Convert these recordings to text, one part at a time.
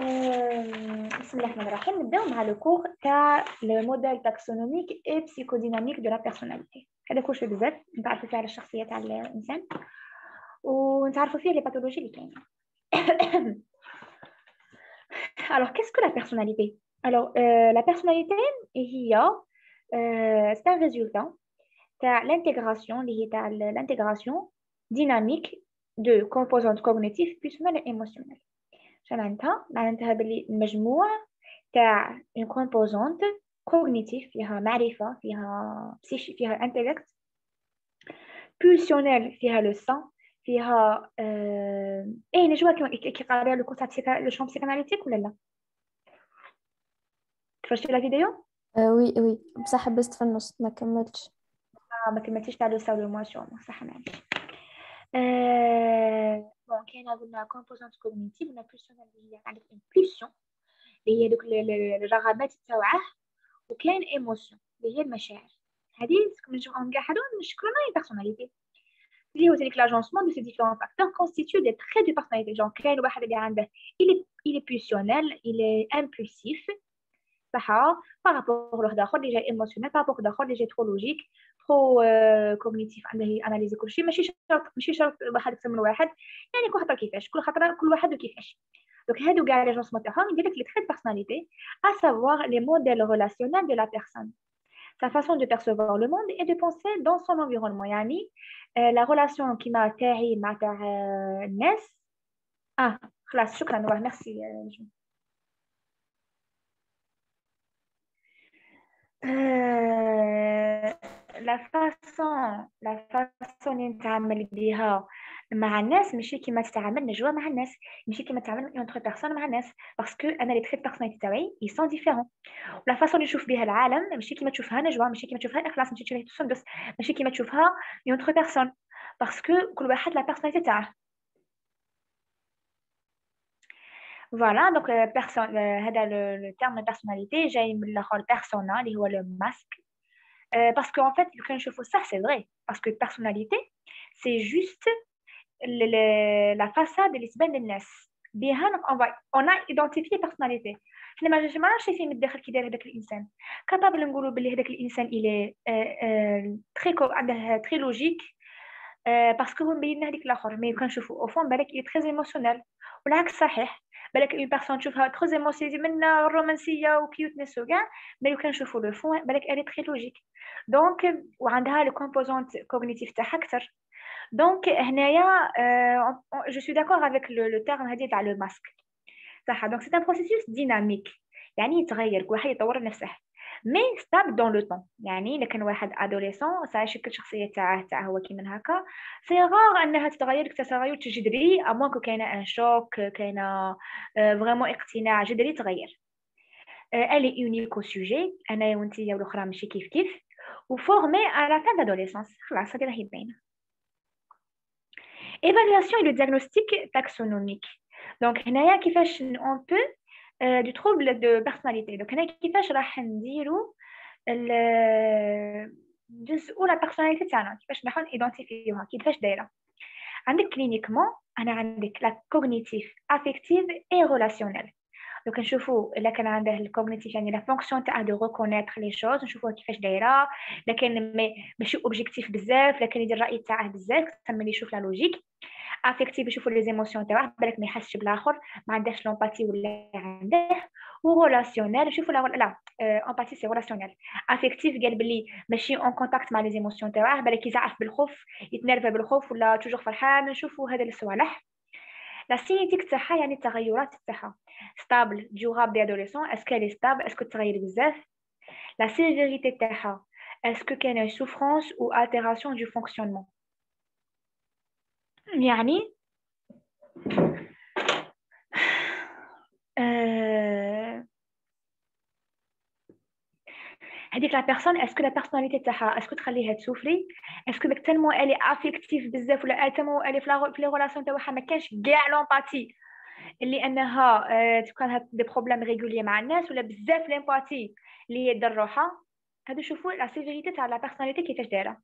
بسم الله الرحمن الرحيم. نبداو مع لو كور تاع لو موديل تاكسونوميك اي بسيكوديناميك دو لا بيرسوناليتي. هذا كلشي بزاف نتعرفوا فيه على الشخصيه تاع الانسان ونتعرفوا فيه لي باثولوجي اللي كاينه. Alors qu'est-ce que la personnalité? Alors la personnalité c'est un résultat de l'intégration l'intégration dynamique de composantes cognitives, pulsionnelles et émotionnelles. معناتها باللي المجموع تاع une composante cognitive فيها معرفة فيها psychique فيها intellect pulsionnel فيها le sang فيها ايه نجوا كي قاري لو كونسيبت لو شامب سيكاناليتيك ولا لا تفرجتي لا فيديو وي بصح حبست في النص ما كملتش. ما كملتيش تاع لو سا لو مواسيون صح معليش. بون كاينه قلنا كومبوزونت كوغنيتيف ولا بيرسونال اللي هي عندك امبولسيون اللي هي دوك الرغبات تاعه وكاين ايموسيون اللي هي المشاعر. هذه نجمعهم كاع حدهم نشكلوا هي بيرسوناليتي اللي هو ذلك لاجونسمون دو سي ديفيرون فاكتور كونستيتيو دي تريت دو بيرسوناليتي. جون كاين واحد اللي عنده il est pulsionnel il est impulsif صح بارابور لواحد اخر اللي جاي ايموسيونيل بارابور لواحد اخر اللي جاي ترو لوجيك ترو كوغنيتيف عنده اناليزي كلشي ماشي شرط واحد اكثر من واحد يعني كل خطره كيفاش كل واحد وكيفاش. دونك هادو كاع لي جونسمون تاعهم يدير لك لي تريت بيرسوناليتي à savoir les modèles relationnels de la personne, sa façon de percevoir le monde et de penser dans son environnement. يعني la relation كيما تاعي مع تاع الناس خلاص شكرا ميرسي la façon اللي نتعامل بها مع الناس ماشي كيما تتعامل نجوى مع الناس ماشي كيما تتعامل اون اوتر بيرسون مع الناس باسكو انا لي تريت بيرسوناليتي تاعي اي سون ديفيرون. لا فاصون اللي نشوف بها العالم ماشي كيما تشوفها نجوى ماشي كيما تشوفها اخلاص ماشي كيما تشوفها ماشي كيما تشوفها اون اوتر بيرسون باسكو كل واحد لا بيرسوناليتي تاعه. فوالا دونك بيرسون هذا لو تيرم بيرسوناليتي جاي من الاخر بيرسونا اللي هو لو ماسك. Parce qu'en fait, ça c'est vrai. Parce que personnalité, c'est juste la façade اللي تبان للناس بها. on a identifié personnalité. حنا ما شايفين من الداخل كي داير هذاك الانسان كطابل نقولوا باللي هذاك الانسان الى تري عنده تري لوجيك باسكو هو مبين هذيك الاخر مي كنشوفوا او فون بالك الى تري ايموشنال والعكس صحيح. بالك اون بيرسون تشوفها تري ايموشنال من الرومانسيه وكيوتنس وكاع مي كنشوفوا لو فون بالك الي تري لوجيك دونك وعندها لو كومبوزونت كوغنيتيف تاعها اكثر. دونك هنايا جو سوي داكور افيك لو تيرم هذه تاع لو ماسك صح. دونك سي ان بروسيسوس ديناميك يعني يتغير كل واحد يطور نفسه مي ستابل دون لو طون. يعني الا كان واحد ادوليسون سيشكل شخصيه تاعه هو كيما هكا سي غار انها تتغير كتغير جذري امون كو كاينه ان شوك كاينه فريمون اقتناع جذري تغير. الي يونيك او سوجي انا وانتي والاخرى ماشي كيف وفورمي على لا فان دادوليسونس خلاص هذه راهي باينه. Évaluation et le diagnostic taxonomique. Donc هنايا كيفاش on peut du trouble de personnalité. Donc هنا كيفاش راح نديرو الجزء ولا personnalité تاعنا كيفاش راح نيدونتيفيوها كيفاش دايره. عندك كلينيكمون انا عندك لا كوغنيتيف افيكتيف اي ريلاسيونيل. دونك نشوفوا الا كان عنده الكوغنيتيف يعني لا فونكسيون تاع دو ريكونيتر لي شوز نشوفوها كيفاش دايره لكن ماشي اوبجيكتيف بزاف لكن يدير الراي تاعه بزاف تسمى لي يشوف لا لوجيك. افيكتيف يشوفوا لي زيموسيون تاعه بالك ما يحسش بالاخر ما عندهاش لومباتي ولا عنده. وريلاسيونيل يشوفوا لا امباتي سي ريلاسيونيل. افيكتيف قال بلي ماشي اون كونتاكت مع لي زيموسيون تاعه بالك يزعف بالخوف يتنرفى بالخوف ولا توجور فرحان نشوفوا هذا الصوالح. لا سينيتيك تاعها يعني التغيرات تاعها ستابل ديورابل دي ادوليسون اسكو لي ستابل اسكو تغير بزاف. لا سيفيريتي تاعها اسكو كاينه سوفرانس او التيراسيون دو فونكسيونمون. يعني هذيك لا بيرسون اسكو لا بيرسوناليتي تاعها اسكو تخليها تسوفري اسكو داك تالمو الي افيكتيف بزاف ولا تالمو الي في لي ريلاسيون تاعها ما كانش كاع لومباتي اللي انها تكون دي بروبليم ريغولير مع الناس ولا بزاف ليمباتي اللي هي دير روحها. هادو شوفوا لا سيفيريتي تاع لا بيرسوناليتي كيفاش دايره.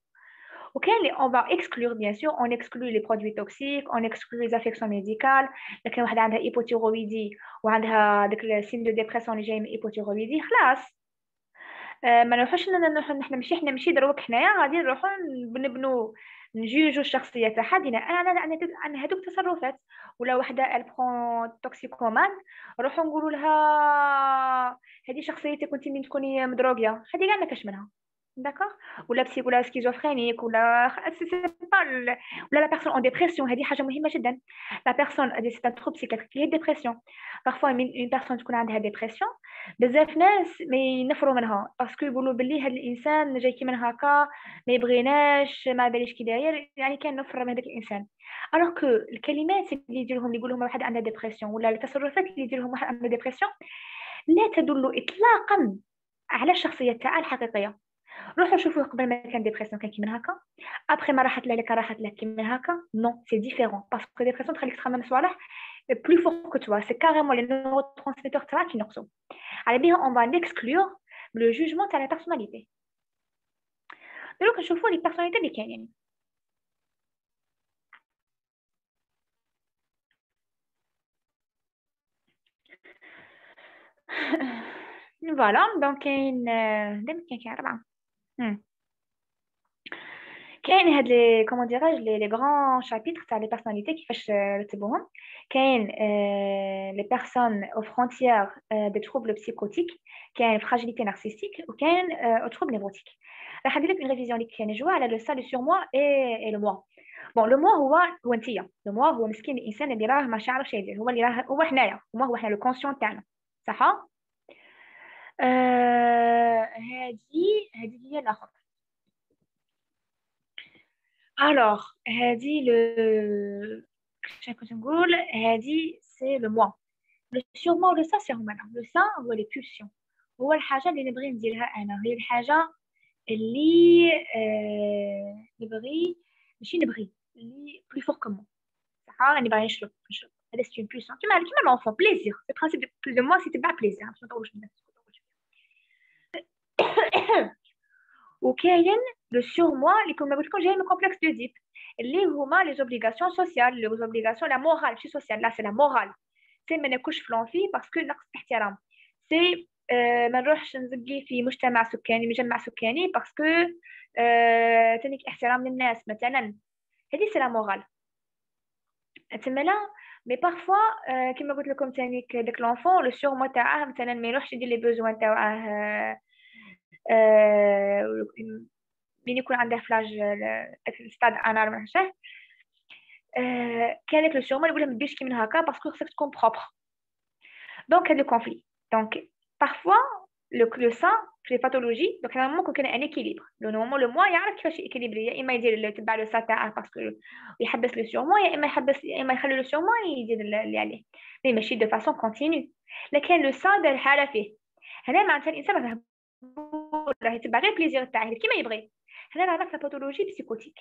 on va exclure, bien sûr, on exclut les produits toxiques, on exclut les affections médicales. لكن واحدة عندها hypothyroïdie وعندها داك السين دو ديبرسيون اللي جاي من hypothyroïdie خلاص. ما نروحوش احنا ماشي دروك حنايا غادي نروحوا نبنوا نجوجوا الشخصيه تاعها دينا انا هذوك تصرفات. ولا وحده البرون توكسيكومان نروحوا نقولوا لها هذه شخصيتك كنتي من تكوني مدروغيه، هذه كاع ما كاش منها. داكوغ. ولا سكيزوفرينيك ولا ولا لا بيرسون اون ديبرسيون، هذه حاجه مهمه جدا. لا بيرسون سي ان تروب سيكاتريك هي ديبرسيون. بارفوا اون بيرسون تكون عندها ديبرسيون بزاف ناس ما ينفروا منها باسكو يقولوا باللي هذا الانسان جاي كيما هكا ما يبغيناش ما باليش كي داير، يعني كان نفر من هذاك الانسان. الوغ كو الكلمات اللي يديرهم اللي يقولوا واحد عنده ديبرسيون ولا التصرفات اللي يديرهم واحد عنده ديبرسيون لا تدل اطلاقا على الشخصيه تاعها الحقيقيه. روحوا شوفوا قبل ما كان ديبرسيون كان كيما هكا، ابري ما راحت له كيما هكا. نو سي ديفيرون باسكو ديبرسيون تخليك تخمم صوالح plus fort que toi. C'est carrément les neurotransmetteurs qui nous sont. Alors bien, on va l'exclure le jugement de la personnalité. Donc, je vois les personnalités des Kenyans. Voilà, donc كاين هاد لي كومون ديراج لي غران شابيتر تاع لي بيرسوناليتي كيفاش نرتبوهم. كاين لي بيرسون او فرونتيير دي تروبل بسيكوتيك، كاين فراجيليتي نارسيستيك، وكاين او تروبل نيفروتيك. راح ندير لك اون ريفيزيون اللي كنجوا على لو سا لو سور موا اي لو موا. بون لو موا هو انتيا، لو موا هو مسكين الانسان اللي راه ما عارفش يدير، هو اللي راه هو حنايا، هو حنا لو كونسيون تاعنا، صح. هذه هي الاخر. Alors, هذه كنت نقول هذه سي لو موا. لو سيغمون لو سا سي هما لو سا هو لي بولسيون، هو الحاجه اللي نبغي نديرها انا، هي الحاجه اللي نبغي ماشي نبغي اللي بلو فور كومون، صح. راني باغي نشرب هذا سي اون بولسيون كيما لونفون بليزير. سي برينسيپ دو موا سي تبع بليزير باش ما نطولش منك. وكاين لو سور موا اللي كما قلت لكم جاي من كومبلكس دو ديب اللي هما لي زوبليغاسيون سوسيال، لي زوبليغاسيون لا مورال ماشي سوسيال، لا سي لا مورال. سي ما ناكلش فلونفي باسكو نقص احترام. سي ما نروحش نزقي في مجتمع سكاني باسكو تنيك احترام للناس مثلا. هذه سي لا مورال تما لا. مي بارفوا كما قلت لكم تانيك داك لونفون لو سور موا تاعه مثلا ما يروحش يدير لي بوزوان تاعه من يكون عنده فلاج الستاد انا ما نعرفش. كانت لو سور موا يقول لها ما ديرش كي من هكا باسكو خصك تكون بروبر. دونك هذا الكونفلي. دونك بارفوا لو سا في لي باثولوجي دونك نورمالمون كون كاين ان اكيليبر نورمالمون لو موا يعرف كيفاش يكيليبري، يا اما يدير تبع لو سا تاعه باسكو يحبس لو سور موا، يا اما يخلي لو سور موا يدير اللي عليه، مي ماشي دو فاسون كونتينيو. لكن لو سا دار حاله فيه هنا معناتها الانسان راه يتبع غير بليزير تاعه كيما يبغي. هنا راه في باثولوجي بسيكوتيك.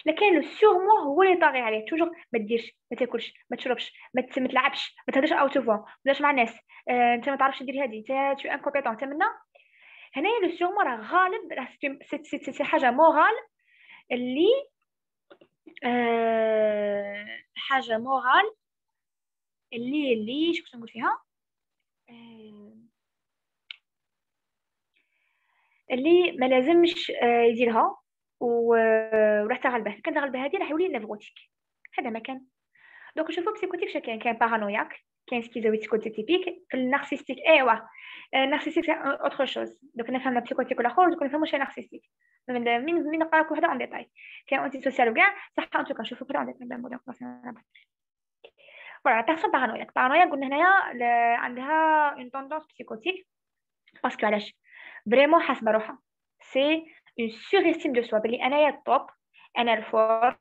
لكن لو سور موا هو اللي طاغي عليه توجور ما ديرش ما تاكلش ما تشربش ما تلعبش ما تهضرش اوت اوف ما تهضرش مع الناس، انت ما تعرفش دير هذه، انت تو انكومبيتون تمنا. هنا لو سور موا راه غالب راه سي حاجه مورال اللي حاجه مورال اللي شو كنت نقول فيها اللي ما لازمش يديرها وراح تغلبه. كان تغلبه هذه راح يولي نيفروتيك. هذا ما كان. دونك نشوفوا بسيكوتيك شكاين كاين بارانوياك، كاين سكيزويد سيكوتيبيك. في النارسيستيك ايوا النارسيستيك اوتر شوز. دونك نفهم البسيكوتيك الاخر دوك نفهموا شي نارسيستيك من نقرا كل وحده اون ديتاي. كاين انتي سوسيال وكاع صح. انتو كنشوفوا كل اون ديتاي. فوالا بيرسون بارانوياك قلنا هنايا عندها اون توندونس بسيكوتيك باسكو علاش فريمون حاسبه روحها. سي اون سور استيم دو سوا بلي انايا الطوب، انا الفور،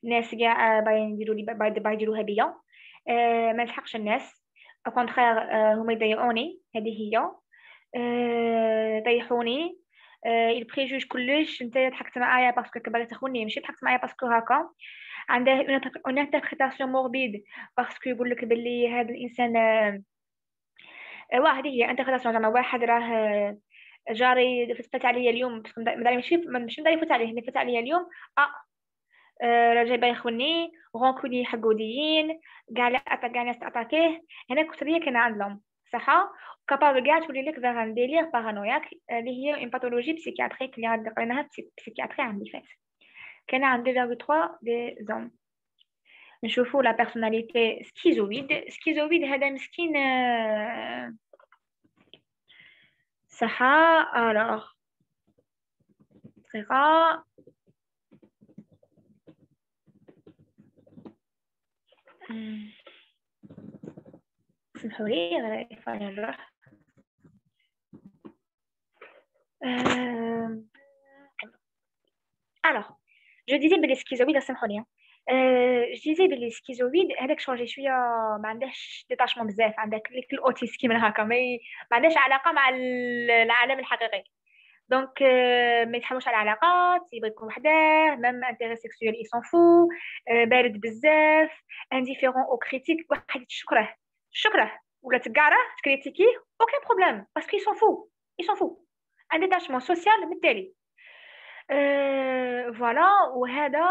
الناس كاع باغيين يديروا لي باغي يديروها بيا، ما نسحقش الناس او كونترير هما يضيعوني. هذه هي ضيحوني البريجوج كلش. انت ضحكت معايا باسكو باغي تخوني، ماشي ضحكت معايا باسكو هكا. عنده اون انتربريتاسيون موربيد باسكو يقول لك بلي هذا الانسان واه. هذه هي انتربريتاسيون زعما واحد راه جاري فات عليا اليوم ماشي مداري يفوت عليه اللي فات عليا اليوم. راه جاي يخوني غونكوني حقوديين كاع كاع ناس اتاكيه. هنا كثريه كان عندهم صحه كابابل كاع تولي لك فيغ ان ديلير بارانوياك اللي هي اون باثولوجي بسيكياتريك اللي قريناها بسيكياتري عام اللي فات. كان عند 2.3 دي زوم. نشوفوا لا بيرسوناليتي سكيزويد هذا مسكين صحه. الوغ دقيقه سمحوا لي غير فانا نروح. alors je disais بلي سكيزويد سامحوني. je disais بلي سكيزويد هذاك شغل شويه ما عندهش ديتاشمون بزاف عندك الاوتيست كيما هكا ما عندهاش علاقه مع العالم الحقيقي. دونك ما يتحملش على العلاقات يبغي يكون وحده ميم انتيري سيكسويل اي سون فو. بارد بزاف انديفيرون او كريتيك واحد تشكره ولا تقعره تكريتيكي اوكي بروبليم باسكو يسون فو ان ديتاشمون سوسيال بالتالي. فوالا وهذا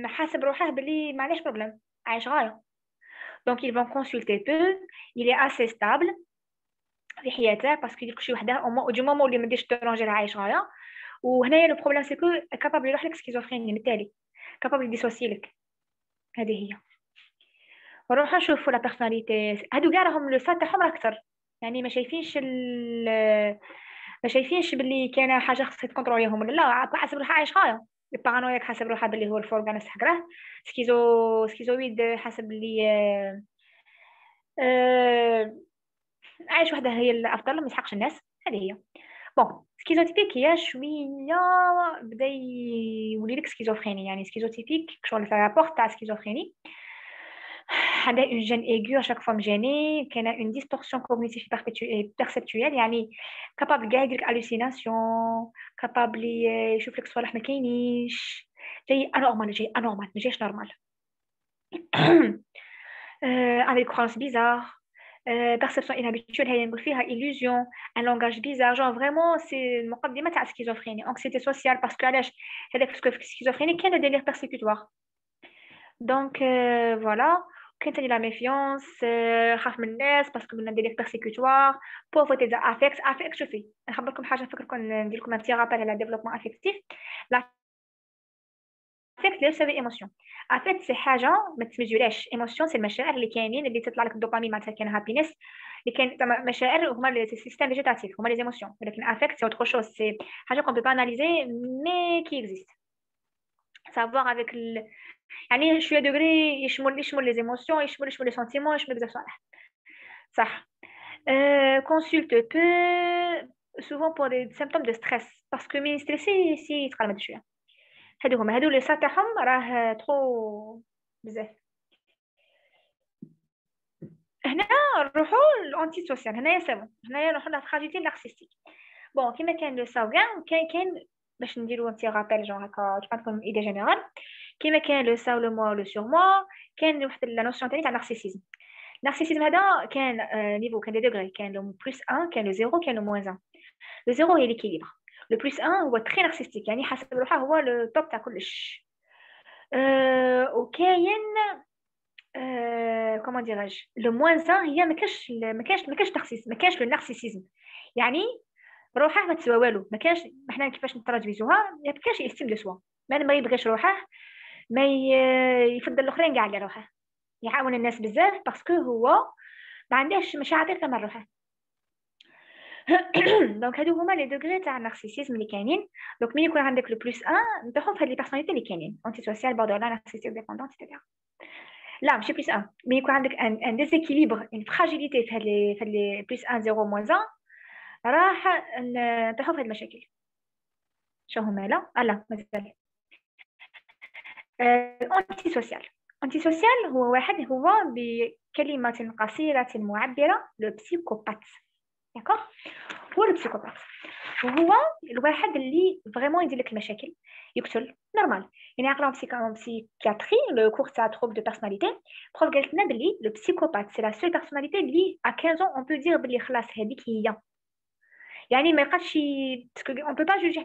حاسب روحه بلي معليش بروبليم عايش غايه. دونك ils vont consulter peu il est assez stable في حياته باسكو يدير كلشي وحده او دو مومون اللي ما ديرش ترونجير عايش غايه. وهنايا لو بروبليم سيكو كابابل يروح لك سكيزوفريني بالتالي كابابل يديسوسي لك. هذه هي. نروحو نشوفو لا بيرسوناليتي هادو كاع راهم لو سات تاعهم راه اكثر يعني ما شايفينش باللي كاينه حاجه خصها تكونتروليهم ولا لا. حاسب روحها عايش غايه البارانوياك حاسب روحها باللي هو الفورغانس حقره. سكيزويد حاسب باللي عايش وحده هي الافضل ما يسحقش الناس. هذه هي. بون سكيزوتيبيك هي شويه بدا يولي لك سكيزوفريني يعني سكيزوتيبيك شغل في رابورت تاع سكيزوفريني عندها اون جين ايغو اشاك فوا مجاني كاينه اون ديستورسيون كوغنيتيف بيرسيبتويال يعني كابابل كاع يدير الوسيناسيون كابابل يشوف لك صوالح ما كاينينش جاي انورمال ما جايش نورمال. avec croyance bizarre perception inhabituelle هي نقول فيها illusion un langage bizarre genre vraiment c'est المقدمه تاع سكيزوفريني anxiété sociale parce que علاش هذاك السكيزوفريني كاين ديلير persécutoire. دونك فوالا كاين تاني لا ميفيونس خاف من الناس باسكو من ديلير بيرسيكوتوار بوفوتي دا افيكت شوفي نخبركم حاجه نفكركم ندير لكم ان تي رابيل على ديفلوبمون افيكتيف. افيكت ليش سافي ايموشن افيكت سي حاجه ما تمجولاش ايموشن سي المشاعر اللي كاينين اللي تطلع لك الدوبامين معناتها كاين هابينس اللي كاين مشاعر هما لي سيستيم فيجيتاتيف هما لي ايموشن ولكن افيكت سي اوتر شوز سي حاجه كون بي با اناليزي مي كي اكزيست savoir avec يعني شويه دوغري يشمل لي زيموسيون يشمل لي سنتيمون يشمل بزاف صالح صح. consulte peu souvent pour des symptômes de stress parce que من ستريسي يتقلب شويه. هادو لي سا تاعهم راه ترو بزاف. هنا نروحو للانتي سوسيال هنايا سافون هنايا نروحو لافراجيتي نارسيستيك. بون كيما كان لو ساو كاع كاين باش نديرو انتي رابيل جون هكا كيف نكون ايدي جينيرال كيما كان لو ساو لو موا لو سور موا كان واحد لا نوسيون تاني تاع النارسيسيزم. النارسيسيزم هذا كان نيفو كان دي دوغري كان لو بلس 1 كان لو 0 كان لو موان 1. لو 0 هي ليكيليبر لو بلس 1 هو تري نارسيستيك يعني حاسب روحه هو لو توب تاع كلش. وكاين كومون ديراج لو موان 1 هي ما كاش تخصيص ما كاش لو نارسيسيزم يعني روحه ما تسوى والو ما كاش احنا كيفاش نتراجفيزوها ما كاش يستيم دو سوا ما يبغيش روحه ما يفضل الاخرين كاع على روحه يعاون الناس بزاف باسكو هو ما عندهش مشاعر كما روحه. دونك هادو هما لي دوغري تاع النارسيسيزم اللي كاينين. دونك ملي يكون عندك لو بلس 1 نتاعهم في هاد لي بيرسوناليتي اللي كاينين انتي سوسيال بوردرلاين نارسيستيك ديبوندونت ايتترا. لا ماشي بلس 1 ملي يكون عندك ان ديزيكيليبر ان فراجيليتي في هاد لي بلس 1 0 موان 1 راح نتاعهم في هاد المشاكل. شو هما لا مازال انتي سوسيال هو واحد هو بكلمة قصيرة معبرة لو بسيكوبات. داكوغ هو لو بسيكوبات هو الواحد اللي فريمون يدير لك المشاكل يقتل نورمال يعني عقلهم بسيكياتري لو كور تاع تروب دو بيرسوناليتي بروف قالت لنا بلي لو بسيكوبات سي لا سول بيرسوناليتي اللي ا 15 اون بو دير بلي خلاص هذيك هي يعني ما يبقاش on peut pas juger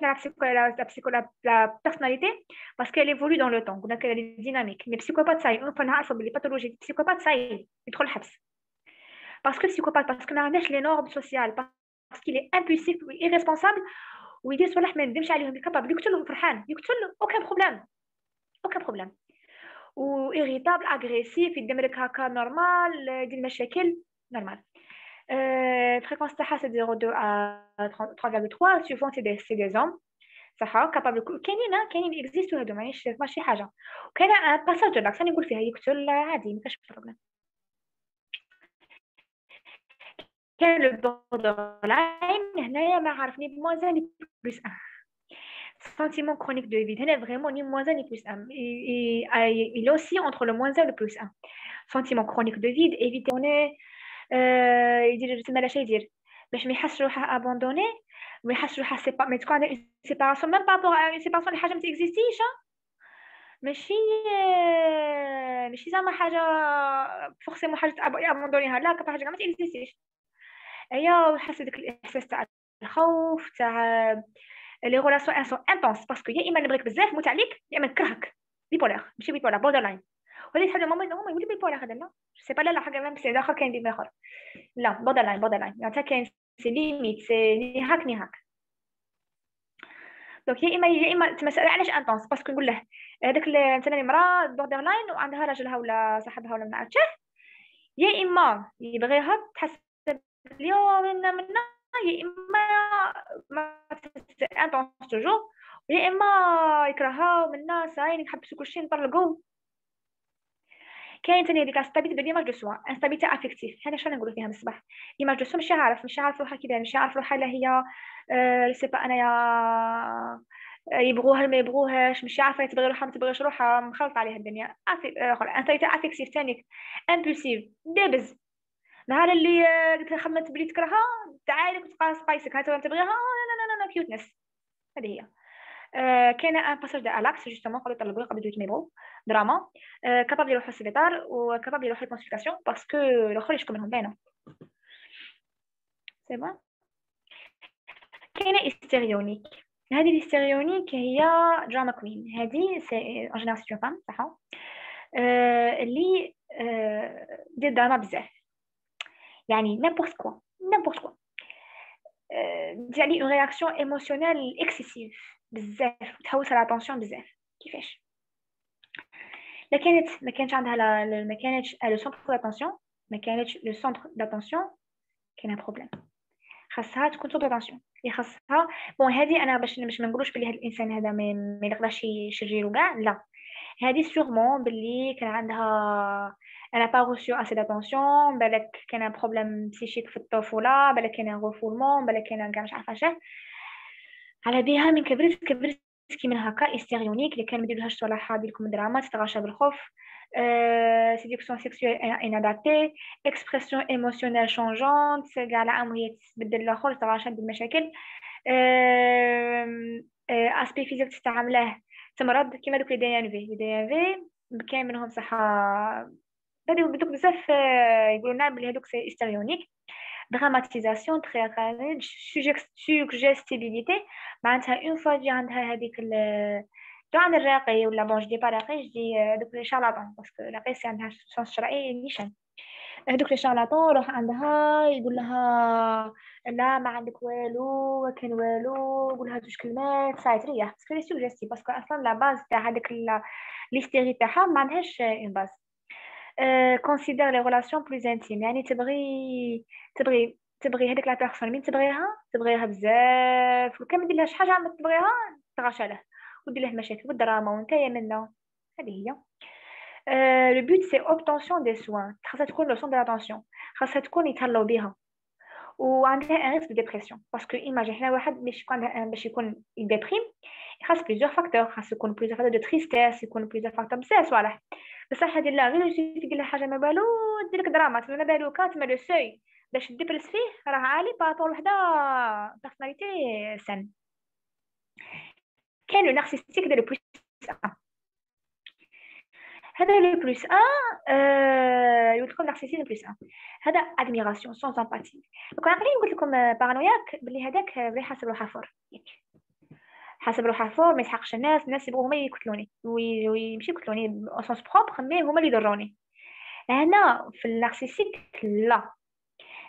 la personnalité parce qu'elle évolue dans le temps قلنا qu'elle est dynamique mais psychopathe ça on نعرفوا باللي pathologie psychopathe ça يدخل الحبس parce que psychopathe parce que ما عندناش les normes sociales parce qu'il est impulsif irresponsable ويدير صلاح ما ندمش عليهم capable يقتل فرحان يقتل aucun problème و irritable agressif يدمرك هكا نورمال يدير مشاكل نورمال fréquence تاعها c'est 0,2 à 3,3 suivant c'est des hommes صح كابابل كاينين اكزيستو هادو ماشي حاجه وكاين باساج داكس انا نقول فيها يقتل عادي ما كاش بروبليم كان لو بوردر لاين هنايا ما عرفني موازان بلس 1 sentiment chronique de vide هنا vraiment ni moins 1 ni plus 1 il est aussi entre le moins 1 et le plus 1 sentiment chronique de vide éviter on est يدير تما لا شي يدير باش ما يحسش روحه ابوندوني ما يحسش روحه سي با مي تكون عندها سيباراسيون ميم بابور سيباراسيون اللي حاجه ما تيكزيستيش ماشي ماشي زعما حاجه فورسيمون حاجه ابوندونيها لا كاع حاجه ما تيكزيستيش هي حاسه داك الاحساس تاع الخوف تاع لي ريلاسيون ان سون انتونس باسكو يا اما نبغيك بزاف موت عليك يا اما نكرهك بيبولار ماشي بيبولار بوردر لاين وليت حاجه ماما يقول لي بيبولار هذا لا سي با لا حاجه ميم سي اخر كاين ديما اخر لا بوردر لاين يعني حتى كاين سي ليميت سي ني هاك دونك يا اما تمسألة علاش انتونس باسكو نقول له هذاك مثلا المراه بوردر لاين وعندها راجلها ولا صاحبها ولا ما عرفتش يا اما يبغيها تحس اليوم منا يا اما ما انتونس توجور يا اما يكرهها ومنا ساين نحبسوا كلشي نطلقوا كاين ثاني هذيك ستابيتي باليماج دو سوا انستابيتي افيكتيف هذا شنو نقولوا فيها من الصباح ايماج دو سوا مش عارف روحها كي داير مش عارف روحها لا هي سي با انايا يبغوها ما يبغوهاش مش عارفه تبغي روحها ما تبغيش روحها مخلط عليها الدنيا انستابيتي افيكتيف ثاني امبولسيف دابز نهار اللي خممت بلي تكرهها تعالك وتبقى سبايسك هاي تبغيها لا كيوتنس هذه هي كاين ان باساج ديال الاكس جوستومون قبل يطلبوا قبل يتميبوا دراما كابابل يروحوا للسبيطار وكابابل يروحوا للكونسلطاسيون باسكو الاخر يشكو منهم باينه سي بون كاينه استيريونيك هذه الاستيريونيك هي دراما كوين هذه سي ان جينيرال سي فام صح اللي دير دراما بزاف يعني n'importe quoi دير لي اون رياكسيون ايموشنيل اكسيسيف بزاف تحوس على الاتونسيون بزاف كيفاش ما كانتش عندها ما كانتش لو سونتر داتونسيون ما كانتش لو سونتر داتونسيون كاين بروبليم خاصها تكون سونتر داتونسيون اللي خاصها بون هذه انا باش ما نقولوش بلي هذا الانسان هذا ما يقدرش يشجيرو كاع لا هذه سيغمون باللي كان عندها انا با روسيو اسي داتونسيون بالك كان بروبليم بسيشيك في الطفوله بالك كان غفولمون بالك كان كاع مش عارفه اش على بها من كبرت كي من هكا استيريونيك اللي كان مديرلهاش صلاحها ديالكم دراما تتغاشى بالخوف séduction sexuelle inadaptée expression émotionnelle changeante كاع العام وهي تبدل الاخر تتغاشى بالمشاكل اسبي فيزيك تستعمله تمرض كيما دوك لي دي ان في كاين منهم صح بدوك بزاف يقولوا لنا بلي هذوك سي استيريونيك دراماتيزاسيون تري رابيد سوجستيبيليتي معناتها اون فوا تجي عندها هذيك عند الراقي ولا بون جدي با راقي جدي دوك لي شارلاتون باسكو الراقي سي عندها سونس شرعي نيشان هذوك لي شارلاتون روح عندها يقول لها لا ما عندك والو ما كان والو يقول لها زوج كلمات صايت ريح باسكو لي سوجستي باسكو اصلا لا باز تاع هذاك ليستيري تاعها ما عندهاش اون باز considère les relations plus intimes يعني تبغي هذيك لا بيرسون مين تبغيها بزاف وكان ما ديرلهاش حاجه ما تبغيها تغاشى له ودير له مشاكل والدراما ونتايا منه هذه هي لو بوت سي اوبتونسيون دي سوان خاصها تكون لو سون دو لاتونسيون خاصها تكون يتهلاو بها وعندها ان ريسك دو ديبرسيون باسكو ايماجين حنا واحد باش يكون ديبريم خاص بليزيور فاكتور خاص يكون بليزيور فاكتور دو تريستيس يكون بليزيور فاكتور بزاف صوالح بصح هادي لا غير يجي يدير لها حاجه ما بالو دير لك دراما تما بالوكا تما لو سوي باش تدبرس فيه راه عالي بابور وحده بيرسوناليتي سن كاين لو نارسيستيك دو لو بلوس هذا le plus 1 يدخل narcissisme plus 1 هذا admiration sans empathie دونك انا قبل قلت لكم بارانوياك باللي هذاك بلي حاسب روحه فور حاسب روحه فور ما يسحقش الناس يبغوا هما يقتلوني ويمشي يقتلوني au sens propre مي هما اللي يضروني هنا في النارسيسيك لا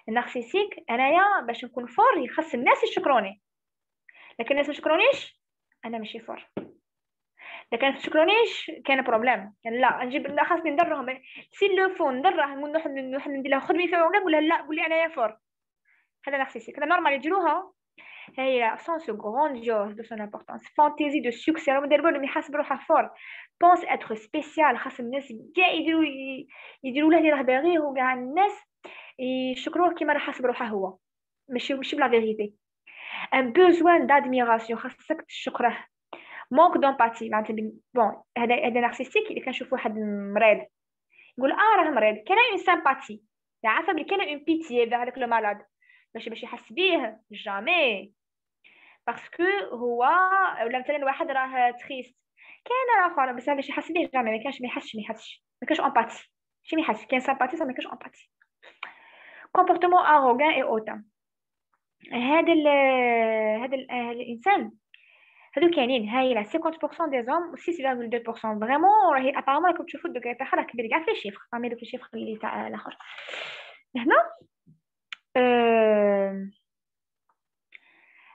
النارسيسيك انايا باش نكون فور يخص الناس يشكروني لكن الناس ما يشكرونيش انا ماشي فور لكن ما تشكرونيش كان بروبليم يعني لا نجيب لا خاصني ندرهم سي لو فو ندره نروح ندير لها خدمي في ولا ولا لا قولي انا يا فور هذا نارسيسيك هذا نورمال يديروها هي سونس غرانديوز دو سون امبورطونس فانتيزي دو سوكسي راهم يديروا لهم يحسبوا روحها فور بونس اتر سبيسيال خاص الناس كاع يديروا له اللي راه باغيه وكاع الناس يشكروه كيما راه حاسب روحه هو ماشي بلا فيريتي ان بوزوان دادميراسيون خاصك تشكره مونك دومباتي معناتها بون هذا نارسيستيك اللي كنشوف واحد مريض يقول راه مريض كاين اون سامباتي يعني عارفه بلي كاين اون بيتي في هذاك لو مالاد باش يحس بيه جامي باسكو هو ولا مثلا واحد راه تريست كاين اخر بس باش يحس بيه جامي ما كانش ما كانش امباتي ماشي ما يحسش كاين سامباتي ما كانش امباتي كومبورتمون اروغان اي اوتان هذا الانسان هادو كاينين هايله 50% دي زوم و 6.2% فريمون راهي ابارامون راكم تشوفوا الدوكا تاعها راه كبير كاع في الشيفر راه دوك الشيفر اللي تاع الاخر هنا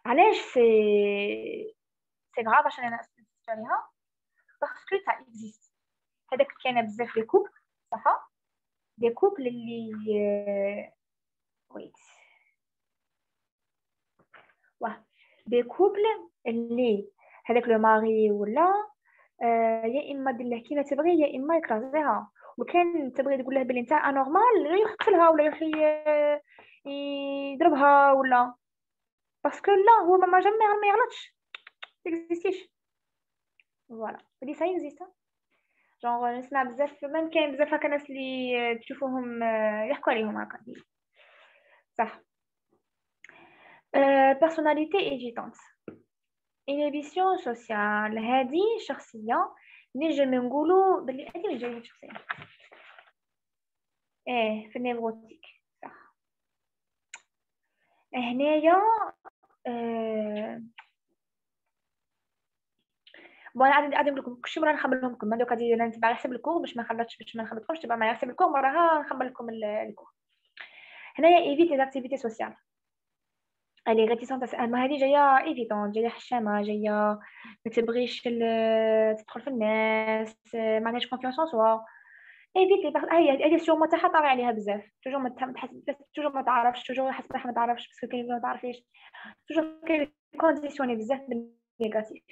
علاش سي غراف عشان انا عليها باسكو تا اكزيست هذاك كاين بزاف لي كوبل صح دي كوبل اللي ويت واه دي كوبل اللي هذاك لو ماري ولا يا اما دير له كيما تبغي يا اما يكرازيها وكان تبغي تقول له بلي انت انورمال يروح يقتلها ولا يروح يضربها ولا باسكو لا هو ما جامي ما يغلطش تكزيستيش فوالا بدي سا اكزيست جونغ نسمع بزاف من كاين بزاف هكا ناس اللي تشوفوهم يحكوا عليهم هكا صح بيرسوناليتي ايجيتونت انيبيسيون سوسيال هذه شخصيه نجم نقولوا بلي هذه من جايه شخصيه في النيفروتيك صح هنايا بون عادي نقول لكم كلشي مره نخبر لكم دوكا انا نتبع حسب الكور باش ما نخبطكمش تبع معايا حسب الكور مراها نخبر لكم الكور هنايا ايفيت لي اكتيفيتي سوسيال اللي ريتيسونت هذه جايه ايفيتون جايه حشامه جايه ما تبغيش تدخل في الناس ما عندهاش كونفيونس ان سوا ايفيت هي الشغل ما تاعها طاغي عليها بزاف توجور ما تعرفش توجور حاسه ما تعرفش باسكو كاين ما تعرفيش توجور كاين كونديسيوني بزاف بالنيجاتيف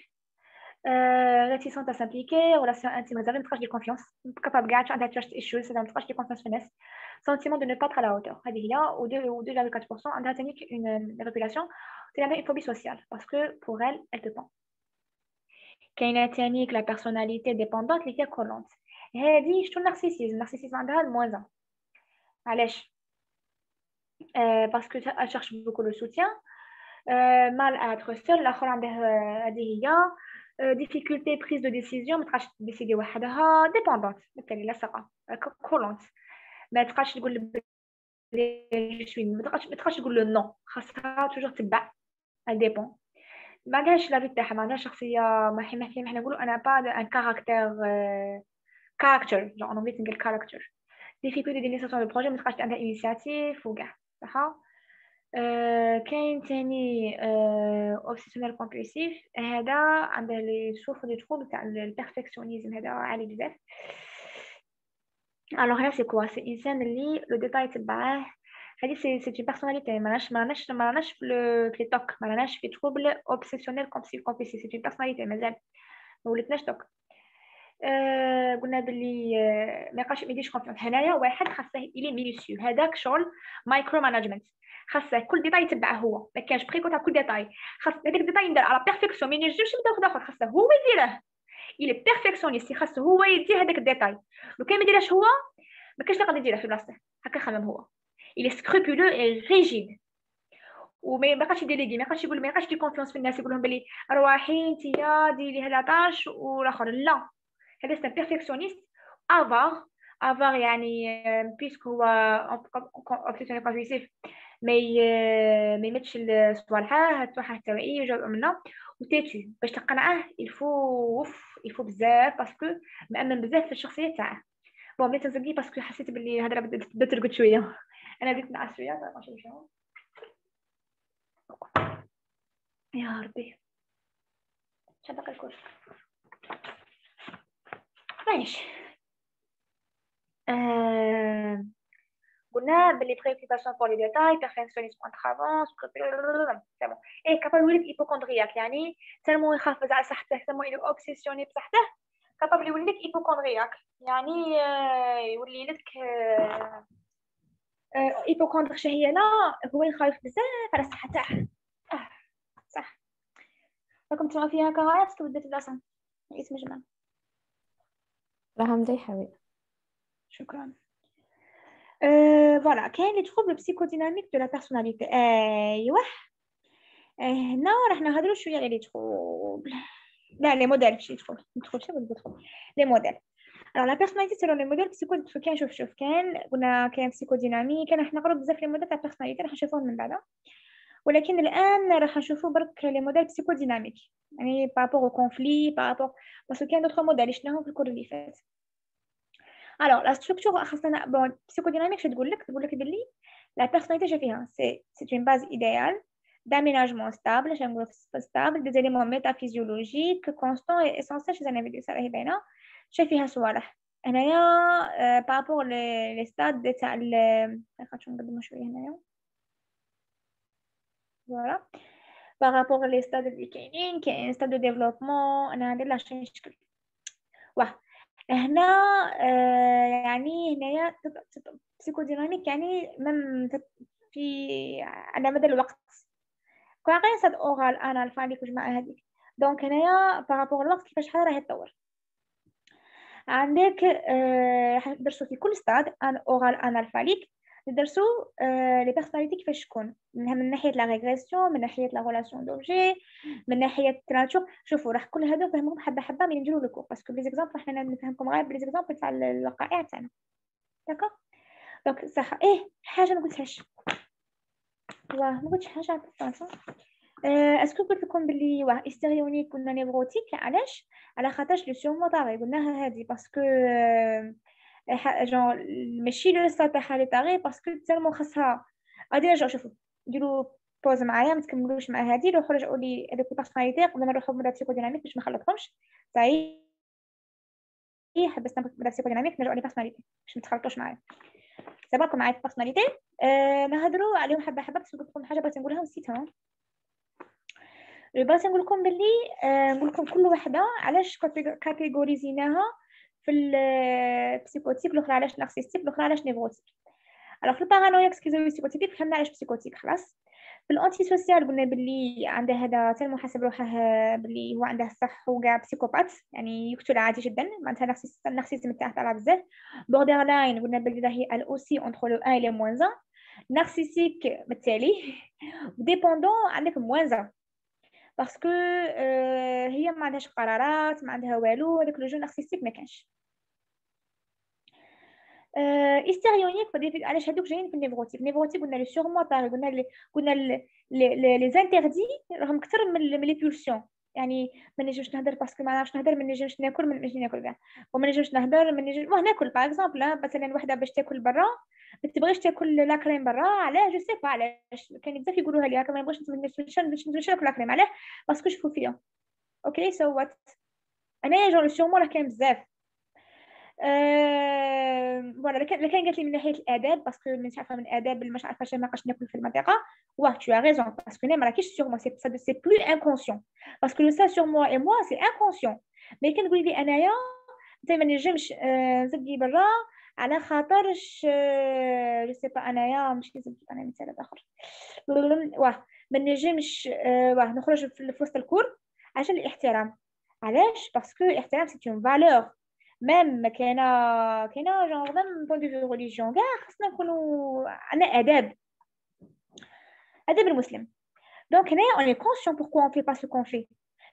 réticente à s'impliquer relation intime réservée ما تبقاش دير كونفيونس كابابل كاع عندها تراست ايشوز ما تبقاش دير كونفيونس في الناس sentiment de ne pas être à la hauteur هذه هي و 2,4% عندها تانيك une population c'est une phobie sociale parce que pour elle dépend كاينه تانيك la personnalité dépendante اللي هي collante هذه شتو النارسيسيزم عندها الموازن علاش parce que elle cherche beaucoup le soutien mal à être seule الاخر عندها هذه هي difficulté prise de décision ما تبقاش ديسيدي وحدها dépendante بالتالي لاصقه كولونت ما تبقاش تقول ما تبقاش تقول له نو خاصها توجور تبع ديبون ما عندهاش لا في تاعها ما عندهاش شخصيه ما حنا نقولوا انا با ان كاركتر جون انا بغيت نقول كاركتر difficulté d'initiation de projet ما تبقاش عندها initiative وكاع صح كاين تاني اوبسيسيونيل كومبولسيف هذا عنده لي سوفر دي تروبل تاع البيرفكسيونيزم هذا عالي بزاف الوغ هنا سي كوا سي انسان اللي لو ديتاي تبعاه هذه سي اون بيرسوناليتي ما راناش في لي توك ما راناش في تروبل اوبسيسيونيل كومبولسيف سي اون بيرسوناليتي مازال ما ولتناش توك قلنا باللي ما يبقاش ما يديرش كونفيونس هنايا واحد خاصه الي مينيسيو هذاك شغل مايكرو مانجمنت خاصه كل ديتاي يتبعه هو ما كانش بريكو تاع كل ديتاي خاص هذاك الديتاي يدير على بيرفكسيون ما ينجمش يدير واحد اخر خاصه هو يديره الى بيرفكسيونيست خاصه هو يدير هذاك الديتاي لو كان ما يديرهاش هو ما كانش يقدر يديره في بلاصته هكا خمم هو الى سكروبولو اي ريجيد وما يبقاش يديليغي ما يبقاش يقول ما يبقاش يدير كونفيونس في الناس يقول لهم بلي روحي انتيا ديري هذا طاش والاخر لا هذا سي بيرفكسيونيست افار يعني بيسك هو اوبتيتيون كونجويسيف ما يمدش الصوالحة هتروح التوعية وجزء منها وتاتو باش تقنعه يلفو بزاف باسكو مأمن بزاف في الشخصية تاعه بون بديت نزقي باسكو حسيت باللي الهضره بدات ترقد شويه انا بديت نعس شويه نشوف شنو يا ربي شدق الكرسي ماشي قلنا باللي préoccupation pour les détails perfectionnisme en travaux c'est bon et capable يولد hypochondriaque يعني تلمو يخاف على صحته تلمو يولي اوبسيسيوني بصحته capable يولي لك hypochondriaque يعني يولي لك hypochondriaque شهية لا هو يخاف بزاف على الصحة تاعه صح راكم تسمعوا فيها كهايات كيف بدات البلاصة اسم جمال راها مليحة وي شكرا فوالا كاين لي troubles psychodynamiques de la personnalité ايوه هنا راح نهضروا شويه على لي troubles لا لي موديل ماشي ندخل شنو ندخل لي موديل alors la personnalité selon les modèles psycho كاين شوف كاين قلنا كاين psychodynamique كاين راح نقراو بزاف لي موديل تاع personnalité راح نشوفوهم من بعد ولكن الان راح نشوفوا برك لي موديل psychodynamique يعني بارابور او كونفلي بارابور باسكو كاين دوطخ موديل شفناهم في الكور اللي فات alors la structure خاصنا bon psychodynamique تقول لك باللي la personnalité j'ai فيها c'est une base idéale d'aménagement stable j'aime stable des éléments métaphysiologiques constants et essentiels chez un individu ça راهي باينه شي فيها صوالح هنايا بارابور لي ستاد تاع خاطر نقدموا شويه هنايا فوالا بارابور لي ستاد اللي كاين ستاد دو ديفلوبمون انا ندير لها شي شكل واه هنا يعني هنايا بسيكوديناميك يعني من في على مدى الوقت كاين ستاد اورال انالفابيك وجماعه هذيك دونك هنايا بارابور الوقت كيفاش حال راهي تطور عندك راح ندرسو في كل ستاد ان اورال انالفابيك ندرسو لي بيرسوناليتي كيفاش تكون من ناحيه لا ريغريسيون من ناحيه لا ريلاسيون دوبجي من ناحيه التناتور شوفوا راح كل هذو نفهمهم حبه حبه من نديرو لكم باسكو لي زيكزامبل راح نفهمكم غير بلي زيكزامبل تاع الوقائع تاعنا داكوغ دونك صح حاجه ما قلتهاش ما قلتش حاجه على اسكو قلت لكم باللي هيستيريونيك كنا نيفروتيك علاش على خاطرش لو سورمونتاري قلناها هذه باسكو جون ماشي لو ستاد تاعها لي طاغي باسكو تالمون خاصها غادي نرجعو شوفوا نديروا بوز معايا ما تكملوش مع هذه روحوا رجعوا لي هذوك البيرسوناليتي قبل ما نروحوا لموديل بسيكوديناميك باش ما نخلطكمش صحيح حبسنا موديل بسيكوديناميك نرجعوا لي بيرسوناليتي باش ما تخلطوش معايا سبقكم معايا البيرسوناليتي نهضروا عليهم حبه حبه بس قلت لكم حاجه بغيت نقولها ونسيتها بغيت نقول لكم باللي نقول لكم كل وحده علاش كاتيجوريزيناها في البسيكوتيك الاخرى علاش نارسيستيك الاخرى علاش نيفروتيك في البارانويا سكيزوفرينيك فهمنا علاش بسيكوتيك خلاص في الانتي سوسيال قلنا باللي عنده هذا حتى المحاسب روحه باللي هو عنده صح وكاع بسيكوبات يعني يقتل عادي جدا معناتها النارسيسم تاعه طالع بزاف بوردر لاين قلنا باللي راهي الاوسي اونتر لو 1 اي لو موان 1 نارسيسيك بالتالي ديبوندون عندك موان 1 باسكو هي ما عندهاش قرارات ما عندها والو هذاك لو جو نارسيستيك ما كانش هيستيريونيك علاش هذوك جايين في النيفروتيك قلنا لي سورمونتاري قلنا لي زانتردي راهم اكثر من لي بولسيون يعني ما نجمش نهضر باسكو ما نعرفش نهضر ما نجمش ناكل ما نجمش ناكل كاع وما نجمش نهضر ما نجمش ناكل باغ اكزومبل مثلا وحده باش تاكل برا ما تبغيش تاكل لا كريم برا علاه جو سي با علاش كاين بزاف يقولوها لي هكا ما نبغيش ناكل لا كريم علاه باسكو شوفوا فيها اوكي سو وات انا جون سيغمون راه كاين بزاف فوالا لكن قالت لي من ناحيه الاداب باسكو مش عارفه من الاداب مش عارفه شنو ما بقاش ناكل في المنطقه واه tu as raison باسكو انا ما راكيش سور موا سي بلو انكونسيون باسكو لو سا سور موا اي موا سي انكونسيون مي كنقولي لي انايا زي ما نجمش نزبدي برا على خاطرش جو سي با انايا ماشي نزبدي انا مثال اخر واه ما نجمش واه نخرج في وسط الكور عشان الاحترام علاش باسكو الاحترام سي اون فالور ميم كاينه جونغ ميم بوين دو فيو ريليجيون كاع خصنا نكونوا عندنا اداب المسلم دونك هنايا اوني كونسيون بوركو اون في با سو كون في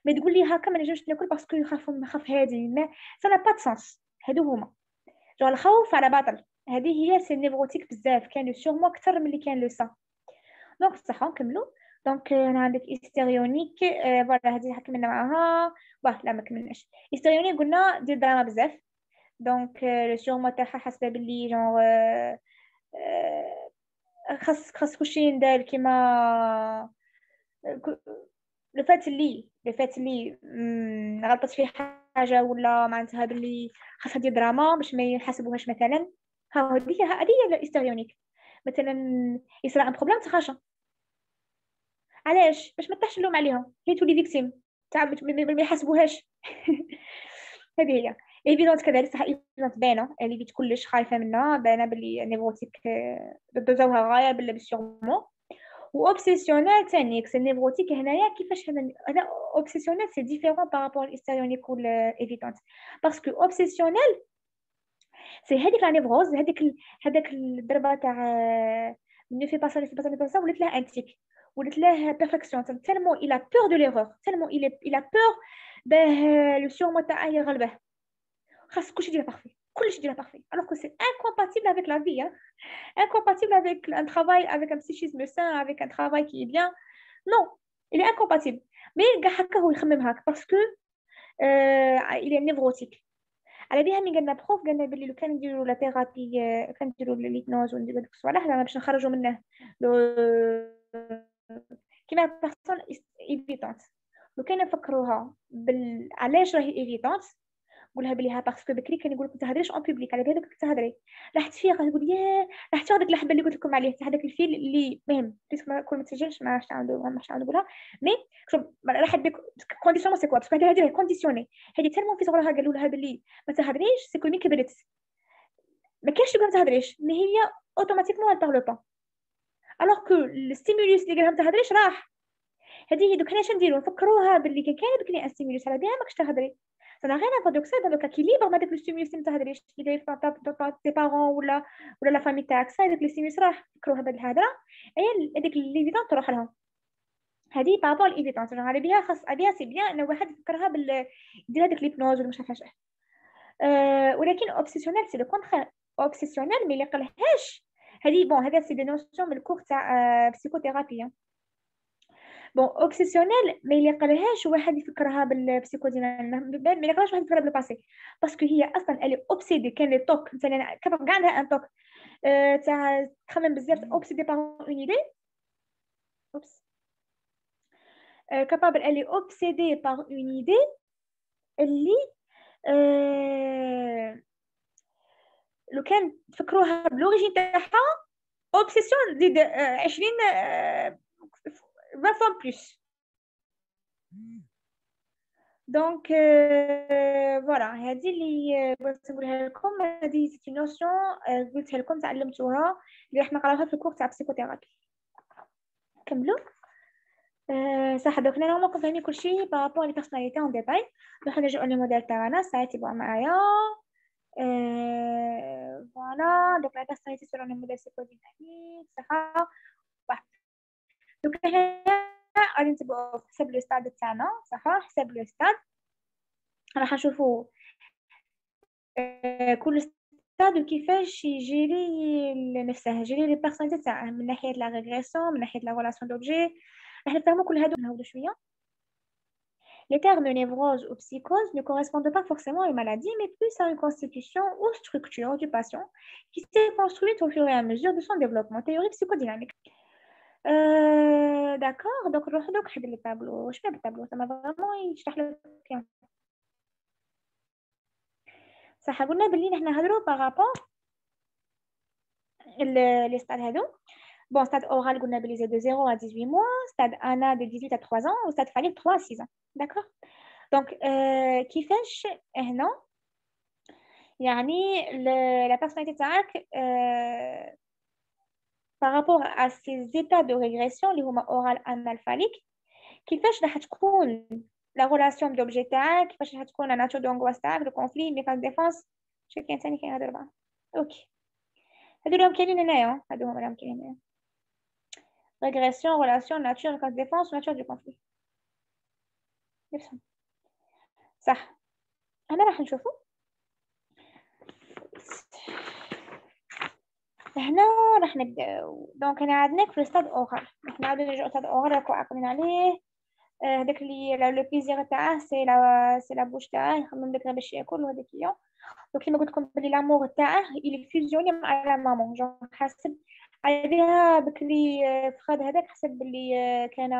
مي تقول لي هكا ما نجمش ناكل باسكو نخاف هادي ما سا نا با دو سانس هادو هما جو الخوف على باطل. هذه هي سي نيفروتيك بزاف، كان لو سورمون اكثر من اللي كان لو سا. دونك صح نكملوا. دونك هنا عندك هيستيريونيك، فوالا هذه كملنا معاها. واه لا ما كملناش. هيستيريونيك قلنا دير دراما بزاف. دونك لو سورمون تاعها حاسه باللي جونغ خاص كلشي يندار كيما لو فات اللي غلطت في حاجه ولا معناتها باللي خاصها دير دراما باش ما يحاسبوهاش مثلا. ها هذه هي الاستريونيك. مثلا يصرى ان بروبليم تخاشى، علاش؟ باش ما تطيحش اللوم عليهم، هي تولي فيكتيم تاع ما يحاسبوهاش. هذه هي ايفيدونت كذلك، صح ايفيدونت باينه اللي بيت كلش خايفه منها، باينه باللي نيفروتيك دوزوها غايه بالسيغمون. واوبسيسيونيل ثاني سي نيفروتيك. هنايا كيفاش هذا اوبسيسيونيل سي ديفيرون بارابور الاستيريونيك والايفيدونت، باسكو اوبسيسيونيل سي هذيك لا نيفروز، هذاك الضربه تاع ne fais pas ça, ne fais pas ça, ne fais pas ça، ولات له انتيك، ولات له بيرفكسيون تالمون il a peur de l'erreur، تالمون il a peur باه لو سيغمون تاعه يغلبه، خاص كلشي يدير بارفي، كلشي يدير بارفي، alors que c'est incompatible avec la vie, hein? Incompatible avec un travail, avec un psychisme sain, avec un travail qui est bien. Non, il est incompatible. Mais il هو يخمم هاك باسكو il est névrotique. على بها من قالنا بروف، قالنا بلي لو كان نديروا لا ثيرابي، كان نديروا ليتنوز ونديروا داك الصوالح باش نخرجوا منه كيما بيرسون ايفيتونت. لو كان نفكروها علاش راهي ايفيتونت، نقولها بليها باسكو بكري كان يقول لك ما تهضريش اون بوبليك، على بالك تهضري راح تفيق تقول ياه راح تاخذ ديك الحبه اللي قلت لكم عليه تاع هذاك الفيل اللي مهم بيسك ما كل ما تسجلش ما عرفتش نقولها. مي راح ديك كونديسيون سي كوا باسكو هذه كونديسيوني، هذه تالمون في صغرها قالوا لها بلي ما تهضريش، سي كو مي كبرت ما كاينش يقول ما تهضريش، مي هي اوتوماتيكمون ما بارلو با، الوغ كو الستيمولوس اللي قالها ما تهضريش راح. هذه دوك حنا شنديرو نفكروها باللي كان بكري ان ستيمولوس على بها ماكش تهضري، ça n'a rien à voir. Donc ça, dans le cas équilibre, ما داك لو ستيمولوس اللي تهضري اللي داير تي بارون ولا لا فامي تاعك، سا داك لو ستيمولوس راح فكروها بهاد الهضره، اي هذيك ليفيدون تروح لها. هذه بابا الايفيدون على بها خاص بها سي بيان ان واحد يفكرها يدير هذيك ليبنوز ولا مش عارفه اش. ولكن اوبسيسيونيل سي لو كونترير، اوبسيسيونيل ما يقلهاش. هذه بون هذا سي دي نوسيون من الكور تاع بسيكوثيرابي. بون اوبسيسيونيل ما يليقلهاش واحد يفكرها بالبسيكودينال، ما يليقلهاش واحد يفكرها بالباسي، باسكو هي اصلا الي اوبسيدي. كان لي توك مثلا كان عندها ان توك تاع تخمم بزاف، اوبسيدي بار اون ايدي، اوبس كابابل الي اوبسيدي بار اون ايدي اللي لو كان تفكروها بلوريجين تاعها اوبسيسيون زيد 20 20 fois plus. دونك فوالا هذه اللي بغيت نقولها لكم. هذه سيتي نوسيون قلتها لكم تعلمتوها اللي راح نقراوها في الكورس تاع بسيكوثيرابي. كملوا. صح دوك انا نورمالمون فاهمين كلشي بارابور لي بيرسوناليتي اون ديتاي. دوك نرجعوا للموديل تاعنا ساعتي تبعوا معايا. فوالا دوك لا بيرسوناليتي سولون لو موديل سيكوديناميك صح. دوك هنا غادي نتبعوا حسب لو ستاد تاعنا صح. حسب لو ستاد راح نشوفوا كل ستاد كيفاش يجيري نفسه، يجيري لي بيرسوناليتي تاعه من ناحيه لا ريغريسيون، من ناحيه لا ريلاسيون دوبجي. راح نفهموا كل هادو نهضروا شويه. Les termes névrose ou psychose ne correspondent pas forcément à une maladie, mais plus à une constitution ou structure du patient qui s'est construite au fur et à mesure de son développement théorique psychodynamique. D'accord, donc نروح دوك حد التابلو. واش فيه التابلو زعما فريمون يشرح لك كيف صح. قلنا بلي نحن نهضروا بارابور لي ستاد هادو. بون ستاد اورال قلنا بلي زي دو 0 à 18 mois، ستاد انا de 18 à 3 ans، وستاد فاليك 3 à 6 ans. داكور دونك كيفاش هنا يعني لا بيرسوناليتي تاعك بارابور à ces états de régression اللي هما اورال انال فاليك، كيفاش راح تكون لا ريلاسيون دوبجي تاعك، كيفاش راح تكون لا ناتور دونغواس تاعك، لو كونفلي، ميكانيزم ديفونس. شي كاين ثاني كاين هادو 4. اوكي هادو راهم كاينين هنايا، هادو هما راهم كاينين هنايا. ريغريسيون، ريلاسيون، ناتور، ميكانيزم ديفونس، ناتور دو كونفلي. نفهم صح. هنا راح نشوفو هنا راح نبداو. دونك هنا عندك في الستاد اورال، راح نعاودو نرجعو للستاد اورال راكو عاقلين عليه. هذاك اللي لو بليزير تاعه سي لا بوش تاعه، يخمم لك غير باش ياكل وهذاك هي. دونك كيما قلت لكم بلي لامور تاعه الي فيزيوني مع لا مامون، جون حاسب عليها بكري فخاد هذاك، حسب بلي كان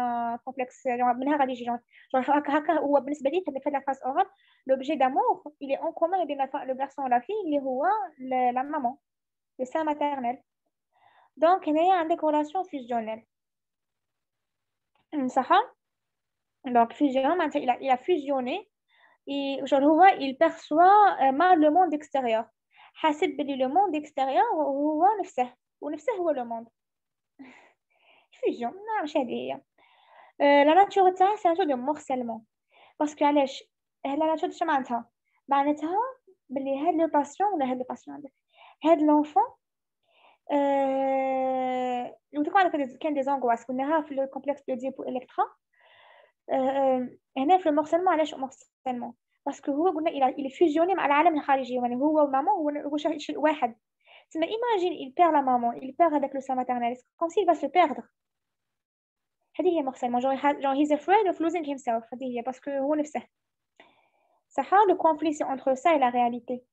كومبلكس منها غادي يجي جون هكا. هو بالنسبه لي في لا فاس اورال لوبجي دامور الي اون كومون بين لو غارسون ولا في اللي هو لا مامون، لو سان ماتيرنيل. دونك هنايا عندك ريلاسيون فيزيونيل صح. دونك فيزيون معناتها il a fusionné genre هو il perçoit mal le monde extérieur، حاسب بلي لو موند اكستيريور هو نفسه، ونفسه هو لو موند. فيزيون ماشي هذه هي. لا ناتور تاعها سي ان جو دو مورسيلمون، باسكو علاش لا ناتور شنو معناتها؟ معناتها بلي هاد لو باسيون ولا هاد لو باسيون عندك هاد لونفون قلت لكم عندك كاين دي زونغواس قلناها في الكومبلكس دو ديبو الكترا. هنا في المورسيلمون، علاش مورسيلمون؟ باسكو هو قلنا il est fusionné مع العالم الخارجي، يعني هو ومامون هو شيء واحد. تسمى imagine il perd la maman، il perd avec le sein maternel comme s'il va se perdre. هذه هي مورسيلمون، genre he's afraid of losing himself. هذه هي باسكو هو نفسه صح. le conflit c'est entre ça et la réalité.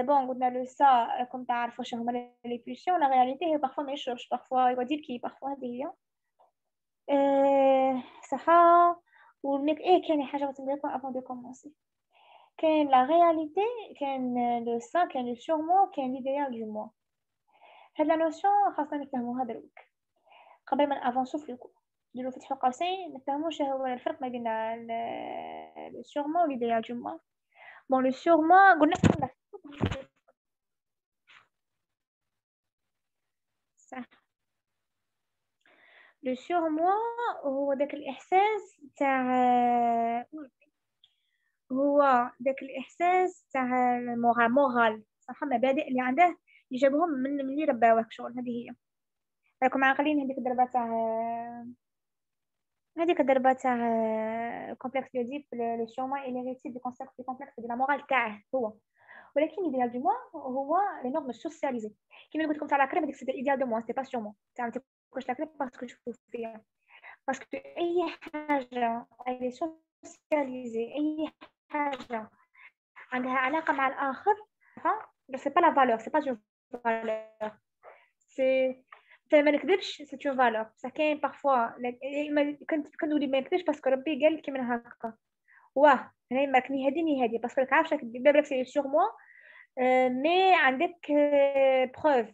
bon قلنا le ça comme تعرفوا شنو هما les pulsions. la réalité هي parfois ما يشربش، parfois يودي كي parfois هذه هي صح. ونك كاين حاجه بغيت نقول لكم avant de commencer. كاين لا رياليتي، كاين لو سا، كاين لو سورمون، كاين ليديال دو موا. هاد لا نوسيون خاصنا نفهموها دروك قبل ما نافونسو في الكو. نديرو فتح قوسين نفهمو شنو هو الفرق ما بين لو سورمون و ليديال دو موا. بون لو سورمون قلنا صح. لو سورمون هو داك الاحساس تاع هو داك الاحساس تاع المورال صح، مبادئ اللي عنده يجابهم من اللي رباوه شغل. هذه هي راكم عاقلين هذيك الضربه تاع كومبلكس دو ديب لو سيوما ايليريتي دو كومبلكس دو لا مورال تاعه هو. ولكن الايديال دو موا هو لي نورم سوسياليزي. كيما قلت لكم تاع لا كريم، هذيك سي الايديال دو موا سي با سيومون تاع ما تاكلش لا كريم باسكو تشوف فيها، باسكو اي حاجه اي سوسياليزي، اي حاجه عندها علاقه مع الاخر ها سي با لا فالور، سي با جو فالور، سي ما نكذبش سي اون فالور. بصح كاين بارفوا كنولي ما نكذبش باسكو ربي قال لك من هكا واه هنا ما كني هادي ني هادي باسكو راك عارفه كدير بالك سي سور موا مي عندك بروف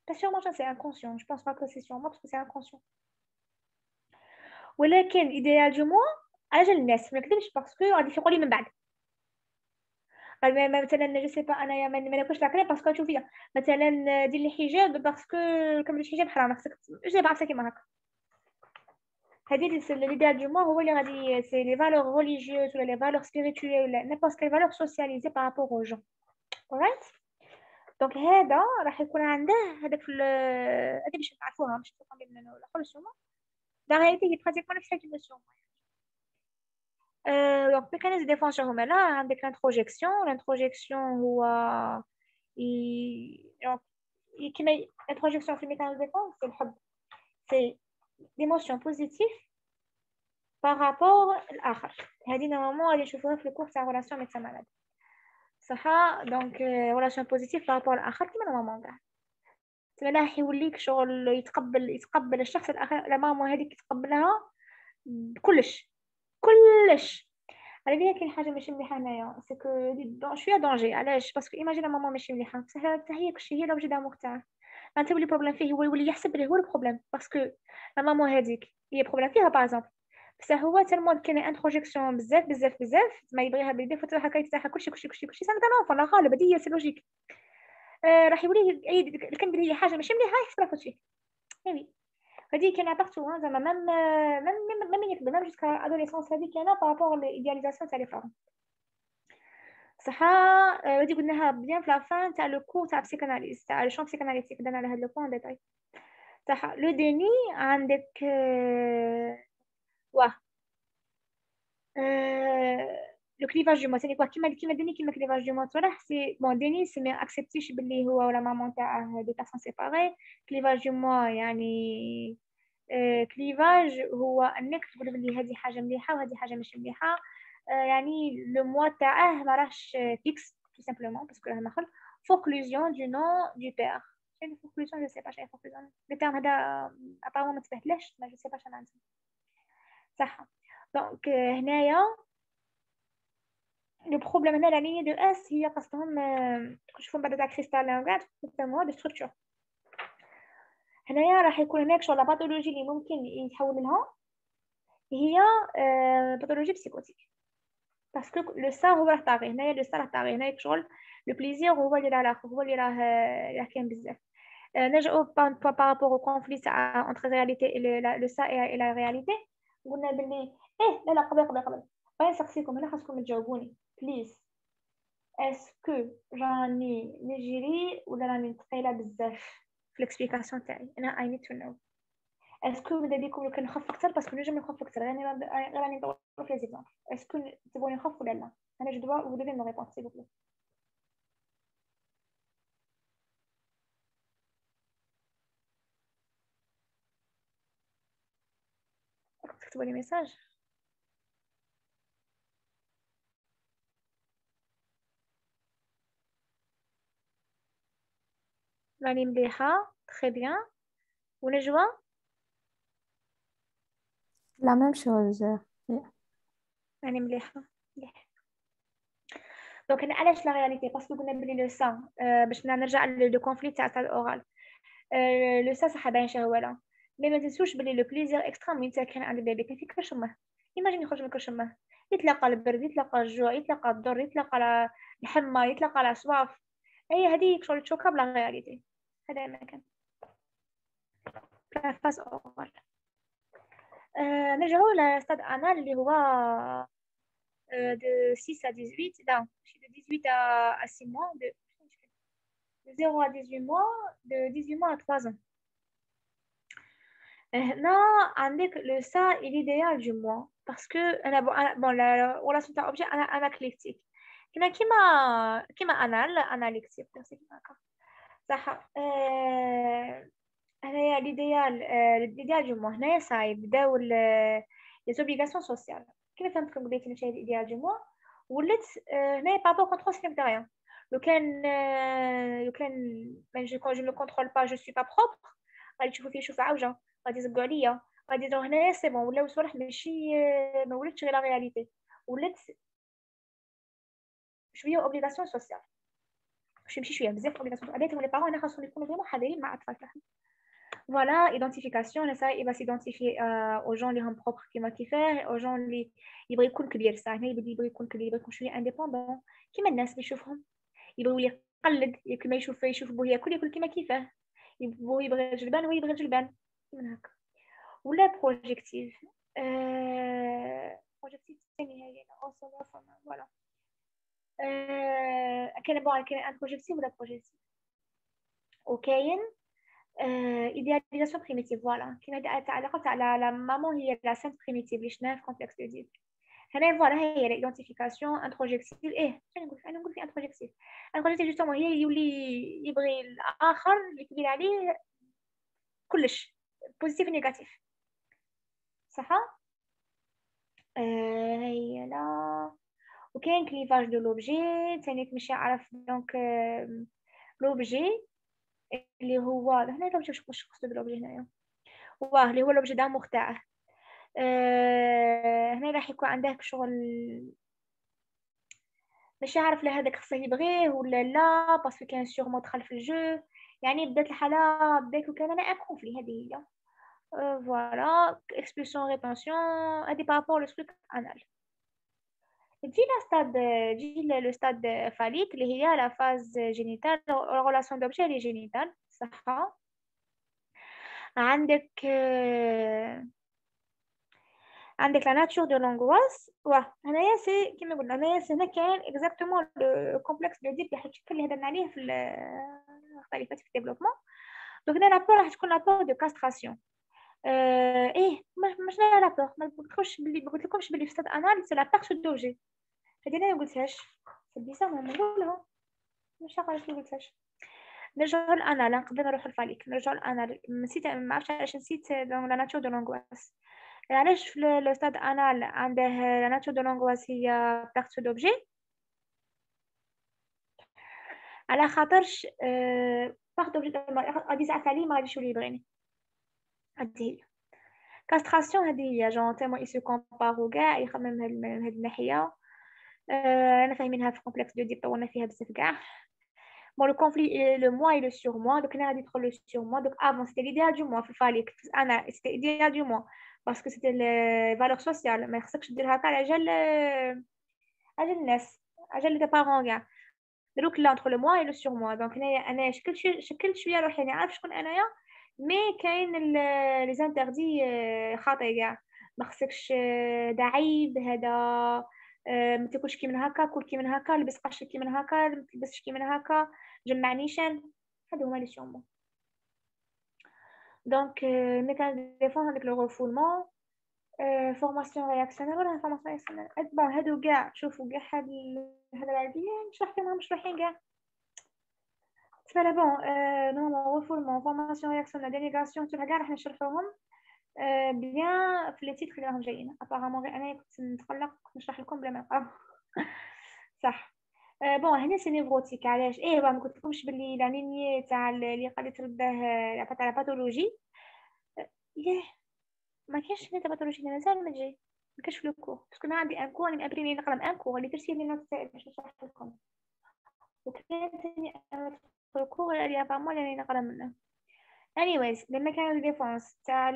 با سيغمون سي انكونسيون. جو بونس با كو سي سور موا باسكو سي انكونسيون. ولكن ايديال جو موا اجل الناس ما نكذبش باسكو غادي يفيقوا لي من بعد. مثلا جو سي با انايا ما ناكلش لا كريم باسكو تشوفي مثلا دير لي حجاب باسكو كملت حجاب حرام خصك جاي بعرفه كيما هكا. هذه l'idéal du moi هو اللي غادي c'est les valeurs religieuses ou les valeurs spirituelles ولا n'importe quelle valeur socialisée par rapport aux gens. alright. donc هذا راح يكون عنده هذاك في هذه باش تعرفوها باش تفهموا من الاخر السومه لا réalité هي pratiquement نفس الجمله. donc mécanisme de défense هما لا عندك l'introjection هو كيما l'introjection في mécanisme de défense c'est الحب، c'est l'émotion positive par rapport الآخر. هذه نورمالمون غادي نشوفوها في الكورس تاع relation médecin malade صح. دونك relation positive par rapport الآخر كيما نورمالمون كاع تما راح يوليك شغل يتقبل الشخص الآخر. لا ماما هذيك يتقبلها بكلش كلش. على بالي كاين حاجه ماشي مليحه هنايا سكو شويه دونجي. علاش؟ باسكو ايماجين ماما ماشي مليحه بصح هي كلشي هي لوجه دامور تاعها معناتها يولي بروبليم فيه، هو يولي يحسب بلي هو البروبليم باسكو لا ماما هذيك هي بروبليم فيها باغ بصح هو تالمون كاين انتروجيكسيون بزاف بزاف بزاف ما يبغيها بلي فتره هكا يتاعها كلشي سا مثلا لا غالب هذه هي سي لوجيك. راح يولي كان بلي هي حاجه ماشي مليحه يحسب لها كلشي. وي هذه كاينه بارتو زعما ميم يكبر ميم جوسكا ادوليسونس هذه كاينه بارابور ليدياليزاسيون تاع لي بارون صح. هذه قلناها بيان في لافان تاع لو كور تاع بسيكاناليز تاع لو شون بسيكاناليتيك درنا على هذا لو بوين ديتاي صح. لو ديني عندك واه لو كليفاج دو موا ثاني كيما ديني كيما كليفاج دو موا صراحه سي بون ديني سي ما اكسبتيش باللي هو ولا مامون تاعه دي بيرسون سيباري كليفاج دو موا يعني كليفاج هو انك تقول بلي هذه حاجه مليحه وهذه حاجه مش مليحه يعني لو موا تاعه ما راهش فيكس tout simplement parce que راه ماخذ فوكلوزيون دو نو دو بير شنو فوكلوزيون جو سي با شنو فوكلوزيون لو تيرم هذا ابارمون ما تفهملهش ما جو سي با شنو معناتها صح دونك هنايا لو بروبليم هنا لا ليني دو اس هي قصدهم تشوفون بعد تاع كريستالين كاع تسموها دو ستركتور هنايا راح يكون هناك شغل باثولوجي اللي ممكن يتحول لها هي باثولوجي بسيكوتيك باسكو لو سا هو راه طاغي هنايا لو سا راه طاغي هنايا شغل لو بليزير هو اللي راه الاخر هو اللي راه كاين بزاف نرجعوا بارابور او كونفلي تاع انتر رياليتي لو سا اي لا رياليتي قلنا باللي لا لا قبل بغيت نسقسيكم هنا خاصكم تجاوبوني بليز اسكو راني نجري ولا راني ثقيله بزاف في الاكسبليكاسيون تاعي انا اي نيد تو نو اسكو ماذا بيكم لو كان نخف اكثر باسكو نجم نخف اكثر راني ندور في لي زيكزامبل اسكو تبغوني نخف ولا لا انا جو دوا vous devez me répondre s'il vous plaît تكتبوا لي ميساج راني مليحه très bien ونجوى La même chose. راني مليحه دونك انا علاش لا رياليتي باسكو قلنا بلي لو سان باش نرجع لو كونفليكت تاع الاورال لو سا صح باين شهوه مي ما تنسوش بلي لو بليزير اكستريم وين كان عند البيبي كان في كرشمه ايماجين يخرج من كرشمه يتلقى البرد يتلقى الجوع يتلقى الضر يتلقى الحمى يتلقى العصواف هي هذه شغل تشوكا بلا رياليتي هذا ما كان فاس اورال نرجعوا لستاد انال اللي هو de 6 à 18 non de 18 à 6 mois de 0 à 18 mois de 18 mois à 3 ans هنا عندك لو سا l'idéal du mois parce que انا bon la relation تاع objet انا كليكتيك كيما انا ليكتيك صح هنايا l'idéal du mois هنايا يبداو les obligations sociales كيف فهمتكم بديتي نمشي l'idéal du mois ولات هنايا بابا كونترول سيستم تاعي لو كان جو مو كونترول با جو سوي با بروبر غادي تشوفوا فيه شوفه عوجه غادي يزقوا عليا غادي يديروا هنايا سي بون ولاو صوالح ماشي ما ولاتش غير لا رياليتي ولات شويه اوبليغاسيون سوسيال شويه بزاف اوبليغاسيون هذاك لي بارون هنا خاصهم يكونوا فريمون حذرين مع اطفال تاعهم Voilà, identification, là, ça, il va s'identifier aux gens qui sont propres, qui vont faire, aux gens qui يبغى يكون كبير صح هنا يبغى يكون كبير يبغى يكون شويه انديبوندون كيما الناس اللي يشوفهم يبغى يقلد كيما يشوف بوه ياكل كيما كيفاه يبغى جلبان ويبغى جلبان من هكا ولا بروجيكتيف بروجيكتيف ثاني هي فوالا كاين ان بروجيكتيف ولا بروجيكتيف وكاين idéalisation primitive voilà كما تعلقت على لا مامون هي لا سنت بريميتيف اللي شفناها في كومبلكس دو ديب هنا فوالا هي الايدنتيفيكاسيون انتروجيكتيف نقول في انتروجيكتيف جوستومون هي يولي يبغي الاخر اللي كبير عليه كلش بوزيتيف نيجاتيف صح هي لا وكاين كليفاج دو لوبجي ثاني تمشي عارف دونك لوبجي اللي هو هنا لوبجي واش قصدو بلوبجي هنايا هو اللي هو لوبجي داموغ تاعه هنا راح يكون عندك شغل مش عارف لا هذاك خصه يبغيه ولا لا باسكو كان سيغمون دخل في الجو يعني بدات الحاله بداك وكان انا كونفلي هذه هي فوالا اكسبلسيون ريبونسيون هذه بارابور لو تروك انال تجي لو ستاد فاليك اللي هي لا فاز جينيتال ريلاسيون دوبجي لي جينيتال صح عندك لا ناتور دو لونغواس هنايا سي كيما قلنا هنايا سي هنا كاين اكزاكتومون لو كومبلكس دو ديب اللي حتشكل اللي هضرنا عليه في الاختلافات في الديفلوبمون دونك هنا لابور راح تكون لابور دو كاستراسيون ايه مش لا لابور ما قلت لكمش بلي في ستاد انال سي لا بيرت دوبجي هذه انا ما قلتهاش سبيسه ما نقولها مش عارفه شنو قلتهاش نرجعوا لأنا لا نقدر نروح الفاليك نرجعوا لأنا نسيت ما عرفتش علاش نسيت لا ناتور دو لونغواس علاش في الأستاذ أنا عنده لا ناتور دو لونغواس هي بيرت دوبجي على خاطرش بيرت دوبجي غادي يزعف عليه ما غاديش يولي يبغيني هادي هي كاستراسيون هادي هي جون تيمون يسو كومبارو كاع يخمم من هاد الناحية أنا فاهمينها في كومبلكس دو ديب طولنا فيها بزاف كاع Bon, le conflit, le moi et le surmoi. Donc, on a dit trop le surmoi. Donc, avant, c'était l'idéal du moi. C'était l'idéal du moi. Parce que c'était les valeurs sociales. Mais c'est que je dirais qu'à l'âge الناس أجل les parents كاع دروك là entre le moi et le surmoi. Donc أنا شكلت شوية روحي يعني عارف شكون أنايا مي كاين لي زانتردي خاطئ كاع ما خصكش دا عيب هذا ما تاكلش كي من هكا كل كي من هكا لبس قش كي من هكا ما تلبسش كي من هكا جمع نيشان هادو هما لي سيومون دونك مي كان ديفون هذاك لو ريفولمون فورماسيون رياكسيونيل ولا فورماسيون رياكسيونيل بون هادو كاع شوفوا كاع هاد العادية نشرح فيهم مشروحين كاع فلا بون نورمال ريفولمون فورماسيون رياكسيونيل دينيغاسيون كلها كاع راح نشرحوهم بيان في لي تيتر اللي راهم جايين ابارامون غير انا كنت نتقلق كنت نشرح لكم بلا ما نقراو صح بون هنا سي نيفروتيك علاش ما قلت لكمش باللي لا لينيي تاع اللي قالت رباه تاع باثولوجي ياه ما كاينش هنا تاع باثولوجي مازال ما جاي ما كاينش في لو كور باسكو انا عندي ان كور اللي مابريمي نقرا ان كور اللي درتي لي نوت باش نشرح لكم وكان ثاني ان كور اللي ابارامون اللي نقرا منه anyways les mécanismes de défense تاع